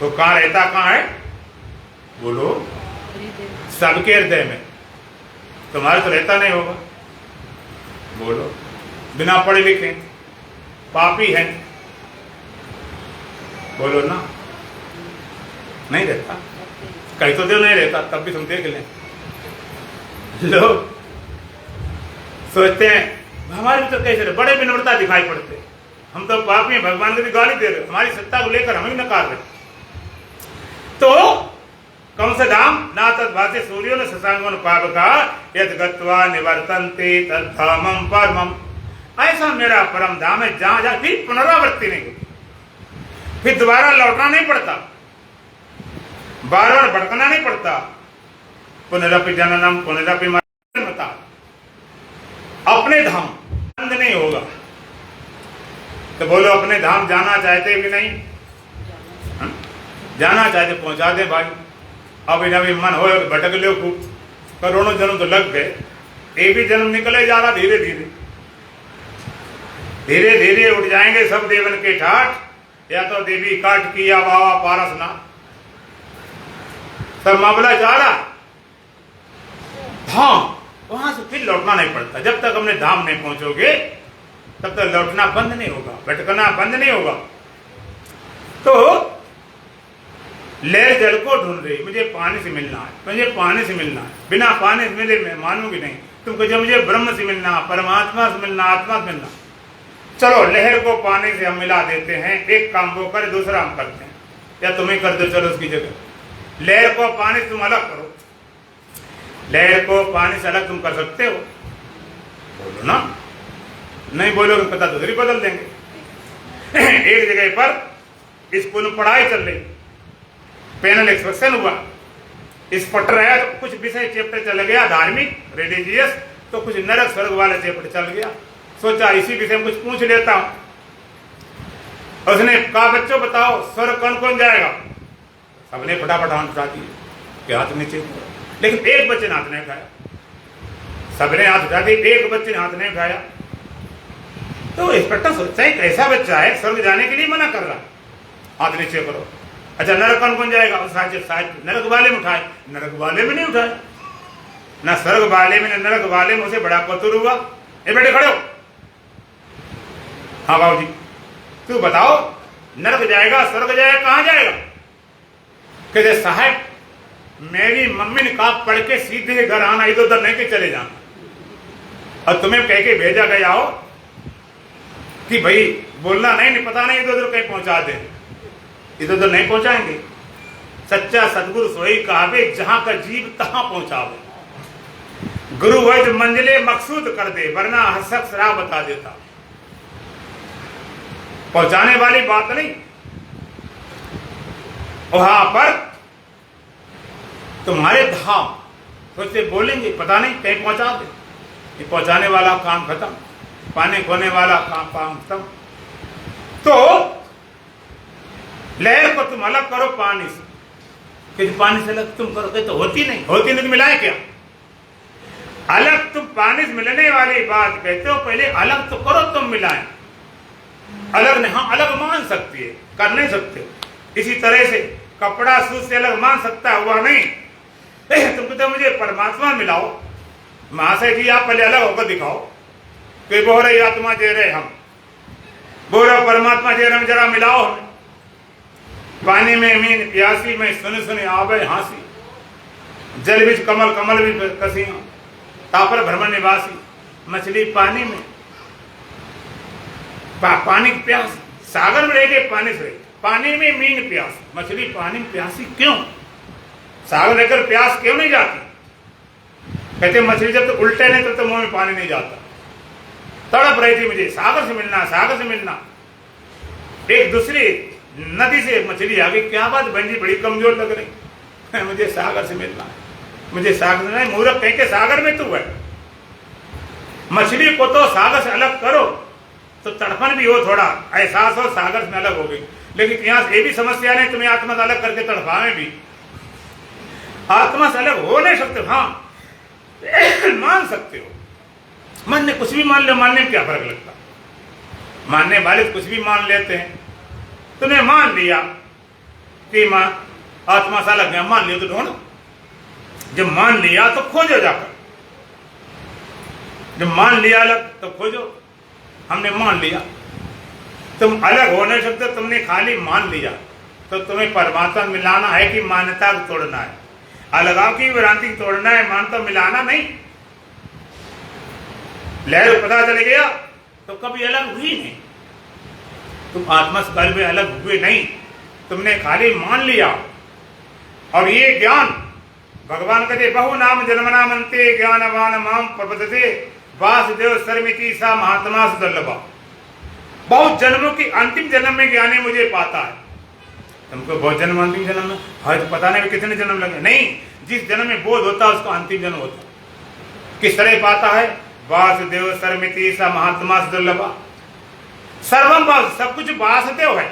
S1: तो कहाँ रहता, कहाँ है? बोलो, सबके हृदय में। तुम्हारे तो रहता नहीं होगा। बोलो, बिना पढ़े लिखे पापी है, बोलो ना, नहीं रहता। कहीं तो नहीं रहता, तब भी तुम देख लें। लोग सोचते हैं हमारे तो कैसे बड़े विनम्रता दिखाई पड़ते, हम तो पापी हैं, भगवान को भी गाली दे रहे, हमारी सत्ता को लेकर हमें नकार रहे। तो कम से धाम ना तद्भाति सूर्यो न शशांको न पावका यद गत्वा निवर्तन्ते तद्धामम परमम। ऐसा मेरा परम धाम है जहां जहां फिर पुनरावृत्ति नहीं होती, फिर दोबारा लौटना नहीं पड़ता, बार बार भटकना नहीं पड़ता। पुनरपि जननम पुनरपि मरणम होता। अपने धाम बंद नहीं होगा। तो बोलो, अपने धाम जाना चाहते भी नहीं? जाना चाहते पहुंचा दे भाई। अभी नभी मन हो भटक लो खूब, करोड़ों जन्म तो लग गए, एक भी जन्म निकले जा रहा। धीरे धीरे धीरे धीरे उठ जाएंगे सब देवन के ठाठ, या तो देवी काट की या बाबा पारसना, सब मामला जा रहा धाम। वहां से फिर लौटना नहीं पड़ता। जब तक अपने धाम नहीं पहुंचोगे तब तक लौटना बंद नहीं होगा, भटकना बंद नहीं होगा। तो लहर जल को ढूंढ रही, मुझे पानी से मिलना है, मुझे पानी से मिलना है, बिना पानी से मिले मैं मानूंगी नहीं। तुम कहो मुझे ब्रह्म से मिलना, परमात्मा से मिलना, आत्मा से मिलना। चलो लहर को पानी से हम मिला देते हैं, एक काम वो करे दूसरा हम करते हैं, या तुम्हें कर दो चलो उसकी जगह। लहर को पानी से तुम अलग करो, लहर को पानी से अलग तुम कर सकते हो? बोलो ना, नहीं बोलोगे पता दूसरी बदल देंगे। एक जगह पर स्कूल में पढ़ाई चल रही, पैनल एक्सपेक्शन हुआ, इस पट रहा तो कुछ विषय चैप्टर चल गया धार्मिक रिलीजियस, तो कुछ नरक स्वर्ग वाला चैप्टर चल गया। सोचा इसी विषय में कुछ पूछ लेता हूं। उसने कहा बच्चों बताओ स्वर्ग कौन कौन जाएगा? सबने फटाफट हाथ उठा दिए कि हाथ नीचे, लेकिन एक बच्चे ने हाथ नहीं उठाया। सबने हाथ उठा दिए, एक बच्चे ने हाथ नहीं उठाया। तो इंस्पेक्टर सोचता है कैसा बच्चा है स्वर्ग जाने के लिए मना कर रहा, हाथ नीचे करो। अच्छा नरक कौन कौन जाएगा? शायद नरक वाले में उठाए, नरक वाले में नहीं उठाए, ना स्वर्ग वाले में ना नरक वाले में। उसे बड़ा कतूर हुआ, ए बेटे खड़े हो। हाँ बाबू जी, तू बताओ नरक जाएगा स्वर्ग जाएगा कहां जाएगा? कहते साहब मेरी मम्मी ने कहा पढ़ के सीधे घर आना, इधर उधर नहीं के चले जाना। और तुम्हें कह के भेजा गया हो कि भाई बोलना नहीं पता नहीं, इधर उधर कहीं पहुंचा दे, इधर उधर नहीं पहुंचाएंगे। सच्चा सदगुरु सोई कहावे जहां का जीव तहां पहुंचावे। गुरु वैद मंजिले मकसूद कर दे, वरना हसक सरा बता देता। पहुंचाने वाली बात नहीं, वहां पर तुम्हारे धाम सोचते बोलेंगे पता नहीं कहीं पहुंचा दे, ये पहुंचाने वाला काम खत्म, पाने खोने वाला काम खत्म। तो लहर को तुम अलग करो पानी से, कि पानी से अलग तुम करोगे तो होती नहीं तो मिलाए क्या? अलग तुम पानी से मिलने वाली बात कहते हो, पहले अलग तो करो तुम मिलाए। अलग नहीं, हाँ अलग मान सकती है, कर नहीं सकते। इसी तरह से कपड़ा सूत से अलग मान सकता है, हुआ नहीं। तुम कहते मुझे परमात्मा मिलाओ, महाशय जी आप पहले अलग होकर दिखाओ कि बोल रही आत्मा दे रहे हम, बोल रहे परमात्मा दे रहे हम, जरा मिलाओ हमें। पानी में मीन प्यासी में सुन आवे हासी, जल बीच कमल कमल भी कसी, तापर भ्रमण निवासी। मछली पानी में, पानी की प्यास, सागर में रहेगी पानी से, पानी में मीन प्यास, मछली पानी में प्यासी क्यों? सागर रहकर प्यास क्यों नहीं जाती? कहते मछली जब तो उल्टे नहीं तब तो मुंह में पानी नहीं जाता। तड़प रही थी मुझे सागर से मिलना, सागर से मिलना। एक दूसरी नदी से मछली आ गई, क्या बात बहन जी बड़ी कमजोर लग रही, मुझे सागर से मिलना है, मुझे सागर नहीं। मूर्ख कह के सागर में तू है। मछली को तो सागर से अलग करो तो तड़पन भी हो, थोड़ा एहसास हो, सागर से अलग हो गई। लेकिन यहां से ये भी समस्या नहीं तुम्हें आत्मा से अलग करके तड़पावे भी, आत्मा से अलग हो नहीं सकते। हाँ मान सकते हो, मन ने कुछ भी मान लो, मानने में क्या फर्क लगता? मानने वाले कुछ भी मान लेते हैं। तुमने मान लिया कि मां आत्मा से अलग है, मान लिया तो ढूंढो। जब मान लिया तो खोजो जाकर, जब मान लिया अलग तो खोजो। हमने मान लिया, तुम अलग हो नहीं सकते, तुमने खाली मान लिया। तो तुम्हें परमात्मा मिलाना है कि मान्यता को तोड़ना है? अलगाव की भ्रांति तोड़ना है, मानता मिलाना नहीं। लहर पता चल गया तो कभी अलग हुई नहीं, तुम आत्मा से कल में अलग हुए नहीं, तुमने खाली मान लिया। और ये ज्ञान भगवान कहते बहु नाम जन्मना मनते ज्ञानवान माम प्रपद्यते वासुदेव सर्मिति सा महात्मा सुदुर्लभा। बहुत जन्मों की अंतिम जन्म में ज्ञानी मुझे पाता है। तुमको बहुत जन्म अंतिम जन्म में है तो पता नहीं कितने जन्म लगे, नहीं, जिस जन्म में बोध होता है उसका अंतिम जन्म होता है। किस तरह पाता है? वासुदेव सर्मिति सा महात्मा सुदुर्लभा। सर्वम वास, सब कुछ वासुदेव है।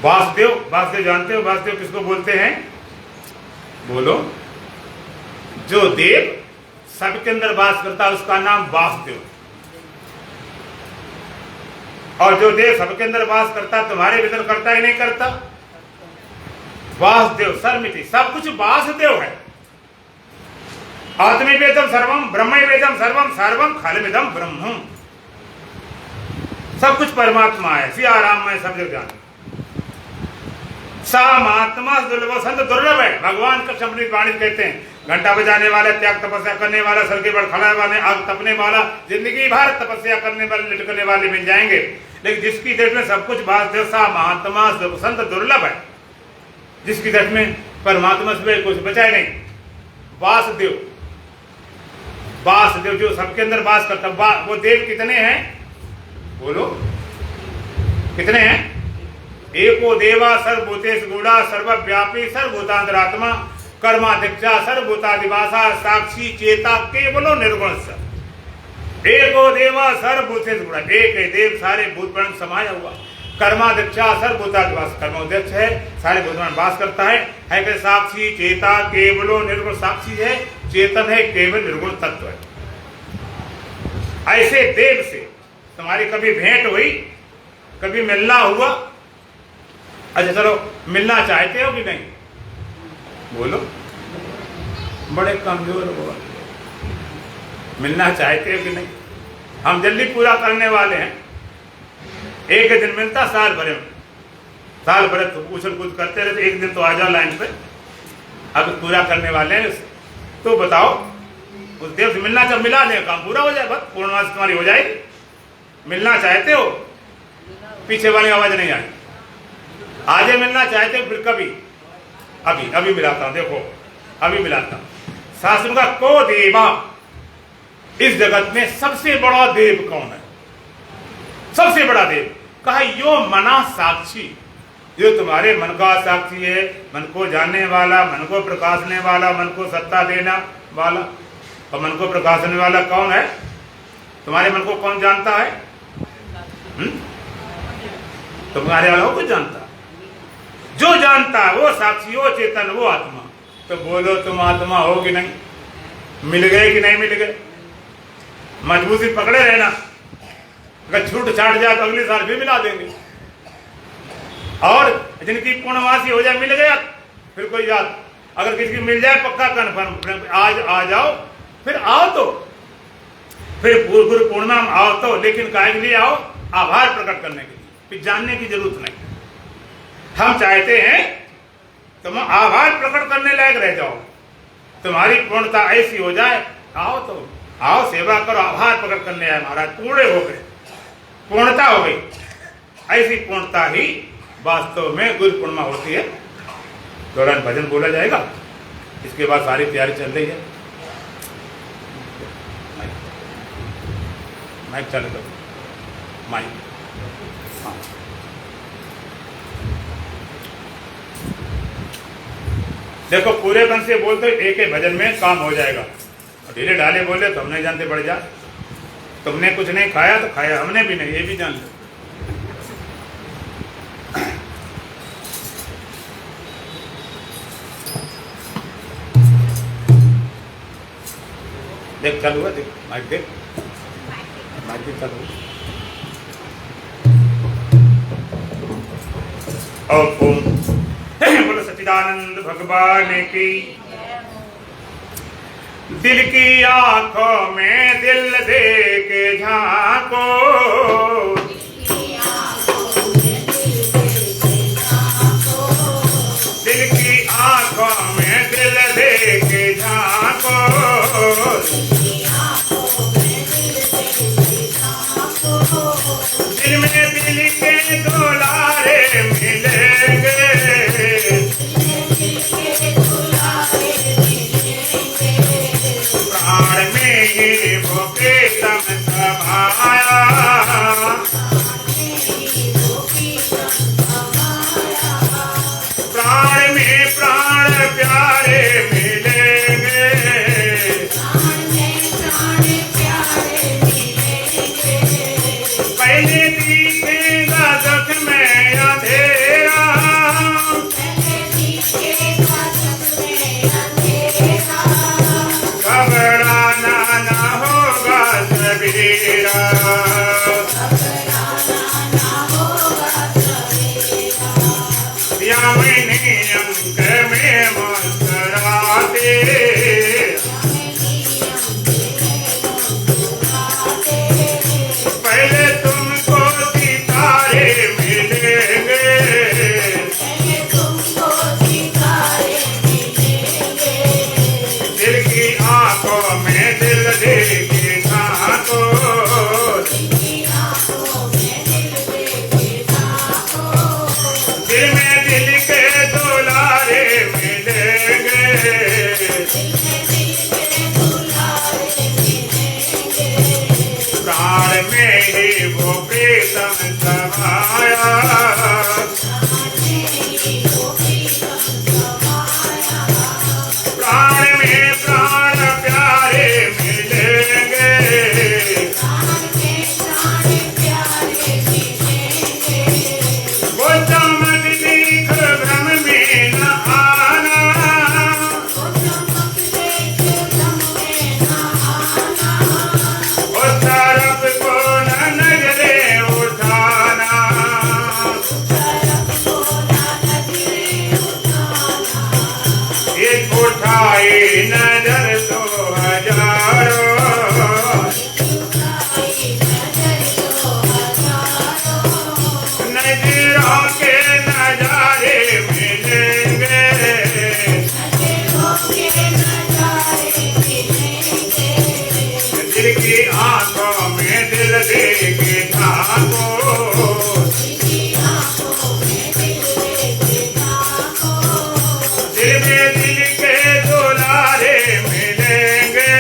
S1: वासुदेव, वासुदेव जानते हो वासुदेव किसको बोलते हैं? बोलो। जो देव सबके अंदर वास करता है उसका नाम वासुदेव। और जो देव सबके अंदर वास करता है तुम्हारे भीतर करता ही नहीं करता? वासुदेव सर्वमिति, सब कुछ वासुदेव है। आत्मी वेदम सर्वम ब्रह्म वेदम सर्वम सर्वम खलमिदम ब्रह्म। सब कुछ परमात्मा है। सिया राम में सब जग जाने। सा महात्मा दुर्लभ संत दुर्लभ है। भगवान कृष्ण अपनी वाणी कहते हैं, घंटा बजाने वाला, त्याग तपस्या करने वाला, सर के बड़ खड़ा वाले, आग तपने वाला, जिंदगी भर तपस्या करने वाले, लटकने वाले मिल जाएंगे, लेकिन जिसकी दृष्टि में सब कुछ वासुदेव सा महात्मा संत दुर्लभ है, जिसकी दृष्टि में परमात्मा से कुछ बचा ही नहीं। वासुदेव, वासुदेव जो सबके अंदर वास करता, वो देव कितने हैं बोलो, कितने हैं? एको देवा सर्वभूतेश गूढ़ा सर्वव्यापी सर्वभूतांतरात्मा कर्माध्यक्षा सर्वभूतादिवासा साक्षी चेता केवलो निर्गुण स। एको देवा सर्वभूतेश गूढ़ा, एक है देव सारे भूत प्रणव समाया हुआ, कर्माध्यक्षा सर्वभूतादिवास, कर्माध्यक्ष है, सारे भूत में वास करता है कि साक्षी चेता केवलो निर्गुण, साक्षी है, चेतन है, केवल निर्गुण तत्व है। ऐसे देव से तुम्हारी कभी भेंट हुई, कभी मिलना हुआ? अच्छा चलो, मिलना चाहते हो कि नहीं बोलो, बड़े कमजोर हो, मिलना चाहते हो कि नहीं? हम जल्दी पूरा करने वाले हैं, एक दिन मिलता साल भर में, साल भर तो उछल कूद करते रहते, एक दिन तो आ जाओ लाइन पे, अब पूरा करने वाले हैं। तो बताओ, उस देव से मिलना, जब मिला दें काम पूरा हो जाए, बस पूर्णमासी तुम्हारी हो जाएगी। मिलना चाहते हो? पीछे वाली आवाज नहीं आई। आज मिलना चाहते हो? फिर कभी, अभी अभी मिलाता हूं, देखो अभी मिलाता हूं। शास्त्र का को देवा, इस जगत में सबसे बड़ा देव कौन है? सबसे बड़ा देव कहा, यो मना साक्षी, जो तुम्हारे मन का साक्षी है, मन को जानने वाला, मन को प्रकाशने वाला, मन को सत्ता देना वाला। और मन को प्रकाशने वाला कौन है? तुम्हारे मन को कौन जानता है? तुम्हारे वाला को जानता, जो जानता है वो साक्षी, वो चेतन, वो आत्मा। तो बोलो तुम आत्मा हो कि नहीं? मिल गए कि नहीं मिल गए? मजबूती पकड़े रहना, अगर छूट छाट जाए तो अगले साल भी मिला देंगे। और जिनकी पूर्णमासी हो जाए, मिल गया, फिर कोई याद, अगर किसी की मिल जाए पक्का कन्फर्म, आज आ जाओ, फिर आओ तो, फिर गुरु पूर्णिमा में आओ तो, लेकिन काहे के लिए आओ? आभार प्रकट करने के लिए, फिर जानने की जरूरत नहीं। हम चाहते हैं तुम आभार प्रकट करने लायक रह जाओ, तुम्हारी पूर्णता ऐसी हो जाए, आओ तो आओ, सेवा करो, आभार प्रकट करने आए महाराज, पूरे हो गए, पूर्णता हो गई। ऐसी पूर्णता ही वास्तव में गुरु पूर्णिमा होती है। दौरान भजन बोला जाएगा, इसके बाद सारी तैयारी चल रही है। माइक चालू करो, माइक। हाँ, देखो पूरे मन से बोलते एक ही भजन में काम हो जाएगा। ढीले ढाले बोले तो हम नहीं जानते, बढ़ जा। तुमने कुछ नहीं खाया तो खाया हमने भी नहीं, ये भी जान लो। देख चालू हुआ, देख माइक, देख माइक भी चालू हुआ। ओम बोलो सच्चिदानंद भगवान की। दिल की आंखों में दिल दे के झांको, दिल की आंखों में दिल दे के झांको, दिल में दिल के दुलारे मिलेंगे, प्राण में ही वो प्रीतम समाया, प्राण में प्राण प्यारे मिलेंगे, पहले दिखेगा दुख में अंधेरा, घबराना ना होगा सबेरा, यामिनी अंक में मुस्कुराते, पहले तुमको सितारे मिलेंगे, प्राण में ही वो प्रीतम समाया। प्राण में प्राण प्यारे मिलेंगे, वो चमक दिख भ्रम में न आना, वो तरफ को न नजरे उठाना। एक उठाए नजर तो हजारों, नजरों के नजारे मिलेंगे, दिल की आंखों में दिल देखे ठाको, दिल में दिल के दुलारे मिलेंगे,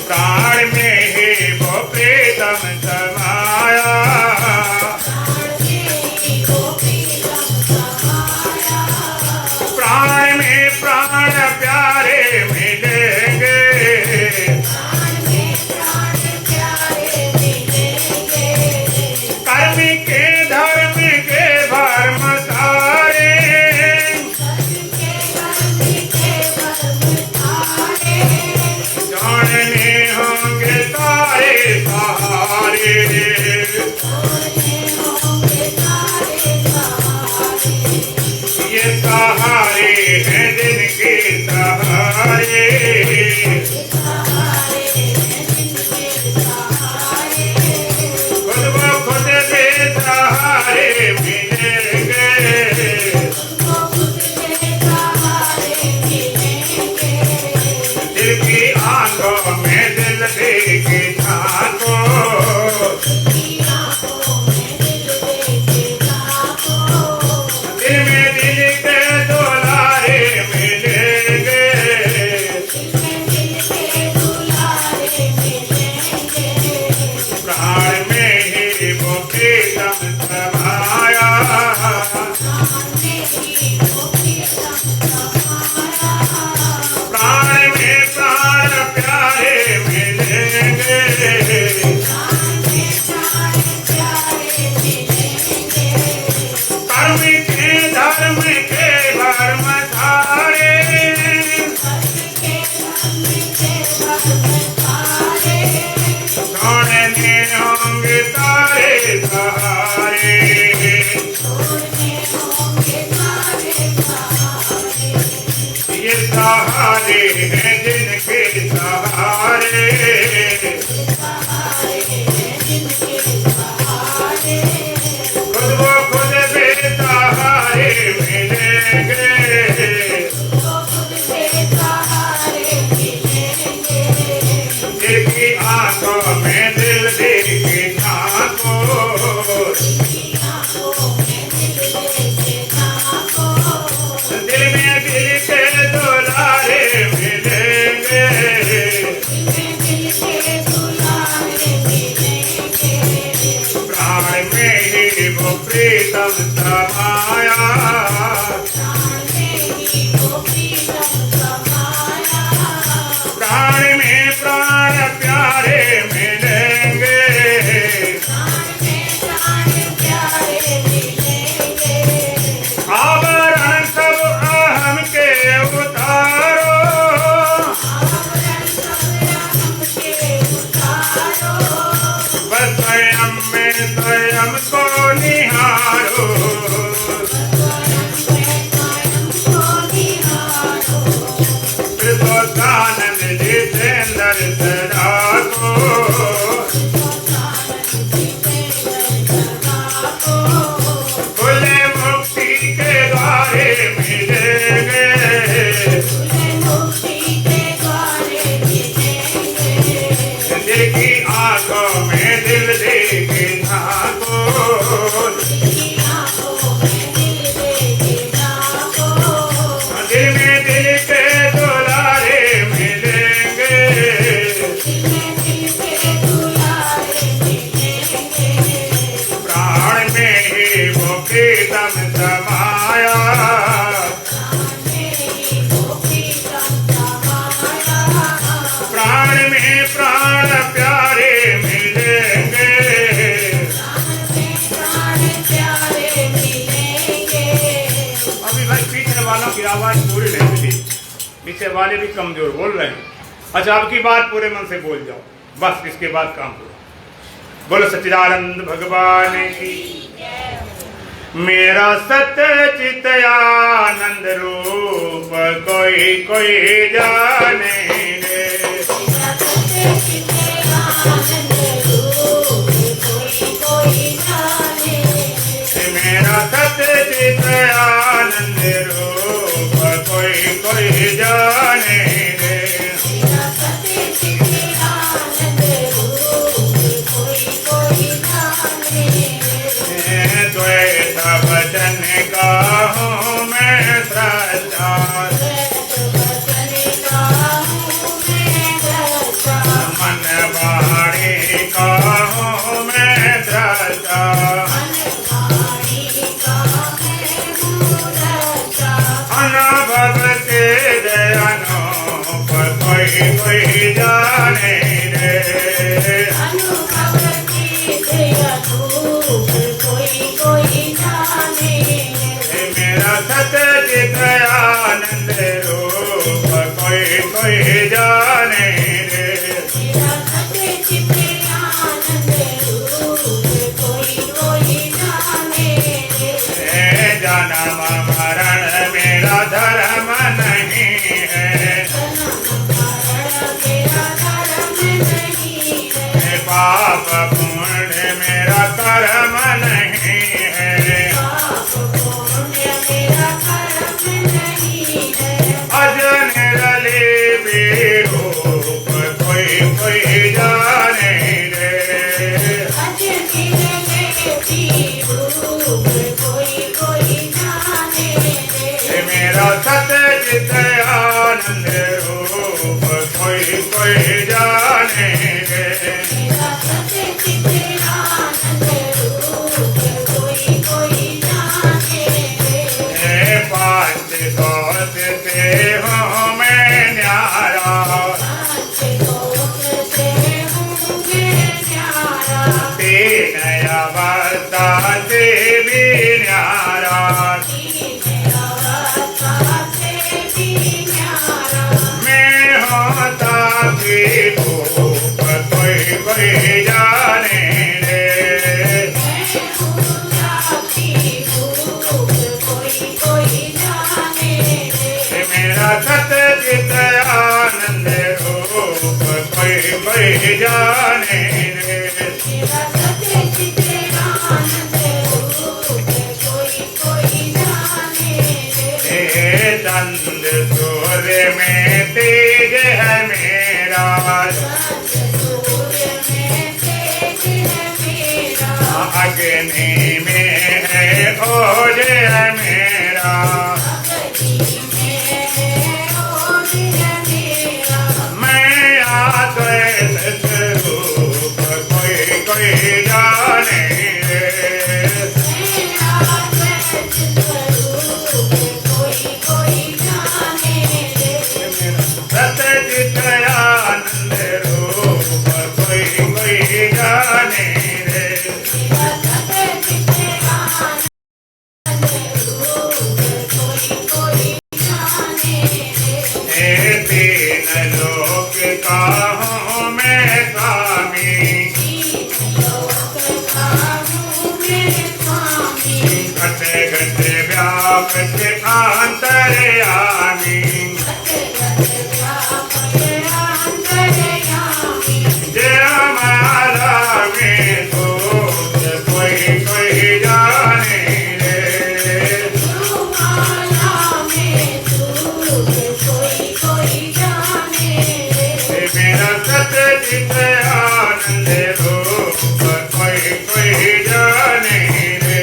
S1: प्राण में ही वो प्रीतम समाया। प्राण में प्राण प्यारे मिलेंगे, कर्म के धर्म के भरम सारे, जानने होंगे तारे सहारे, ये सहारे हैं जिनके सहारे, खुद ब खुद बेसहारे मिलेंगे, दिल की आंखों में दिल देखे ठाको, दिल में दिल के दुलारे मिलेंगे, प्राण में ही वो प्रीतम समाया। प्राण में प्राण प्यारे मिलेंगे, कर्म के धर्म के भरम सारे, जानने होंगे तारे सहारे, ये सहारे हैं जिनके सहारे, खुद वो खुद बेसहारे मिलेंगे, दिल की आंखों में दिल देखे ठाको, दिल में दिल के दुलारे मिलेंगे, प्राण में ही वो प्रीतम समाया। प्राण में प्राण प्यारे मिले, प्राण प्यारे मिलेंगे। अभी भाई पीछे वालों की आवाज पूरी नहीं मिली, पीछे वाले भी कमजोर बोल रहे हैं। अच्छा, अब की बात पूरे मन से बोल जाओ, बस इसके बाद काम करो। बोलो सच्चिदानंद भगवान की। मेरा सच्चित आनंद रूप कोई कोई जाने रे। मेरा सच्चित आनंद रूप कोई कोई जाने रे। द्वैत वचन का हूँ मैं सच्चा, मन वाणी का हूँ मैं सच्चा। अनुभव से दयानों पर कोई कोई जाने रे। मेरा सच्चित आनंद रूप कोई कोई जाने रे। जन्म मरण मेरा धर्म नहीं है, पाप पुण्य मेरा कर्म नहीं है। अजन रले बेरूप कोई कोई जाने रे। मेरा सच्चित आनंद रूप कोई कोई जाने रे। पांच कोस से हूँ मैं न्यारा, तीन अवस्था से भी न्यारा। मैं होता की भूप कोई कोई जाने रे। मेरा सच्चित आनंद रूप कोई कोई जाने रे। चंद सूर्य में तेज है मेरा, अग्नि में है ओज है मेरा। मैं अद्वैत स्वरूप कोई कोई जाने रे। सच्चित आनंद रूप कोई कोई जाने रे। तीन लोक का हूँ मैं स्वामी, घट घट व्यापक अंतर्यामी। जय हमारा में सोच कोई कोई जाने रे। मेरा सच्चित आनंद रूप कोई कोई जाने रे।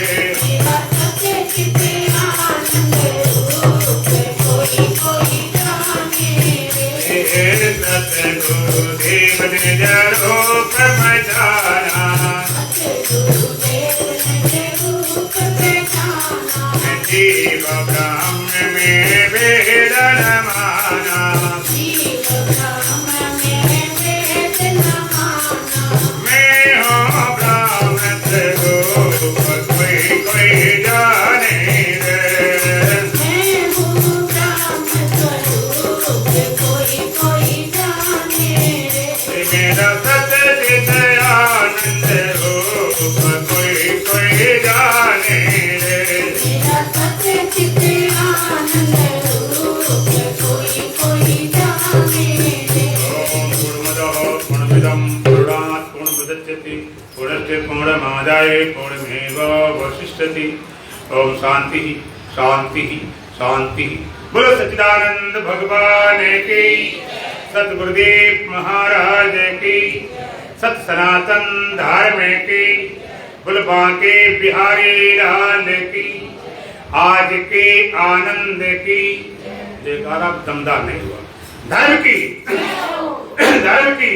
S1: सतगुरुदेव निज रूप पहचाना, जीव ब्रह्म में भेद न माना। सच्चिदानंद रूप कोई कोई जाने रे।
S2: मेरा सत्य चित आनंद रूप कोई कोई जाने रे।
S1: ओम पूर्णमदः पूर्णमिदं पूर्णात् पूर्णमुदच्यते पूर्णस्य पूर्णमादाय पूर्णमेवावशिष्यते। ओम शांति शांति शांति। बोलो सच्चिदानंद भगवान की, सतगुरुदेव महाराज की, सत सनातन धर्म की, बोल बांके बिहारी लाल की, आज के आनंद की। जयकारा दमदार नहीं हुआ। धर्म की, धर्म की,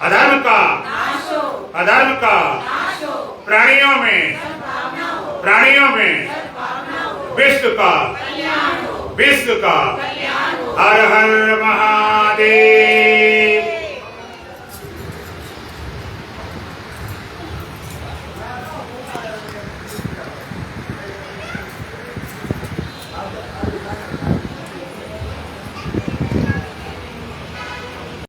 S1: अधर्म का, अधर्म का, प्राणियों में, प्राणियों में, विश्व का, विश्व का। हर हर महादेव।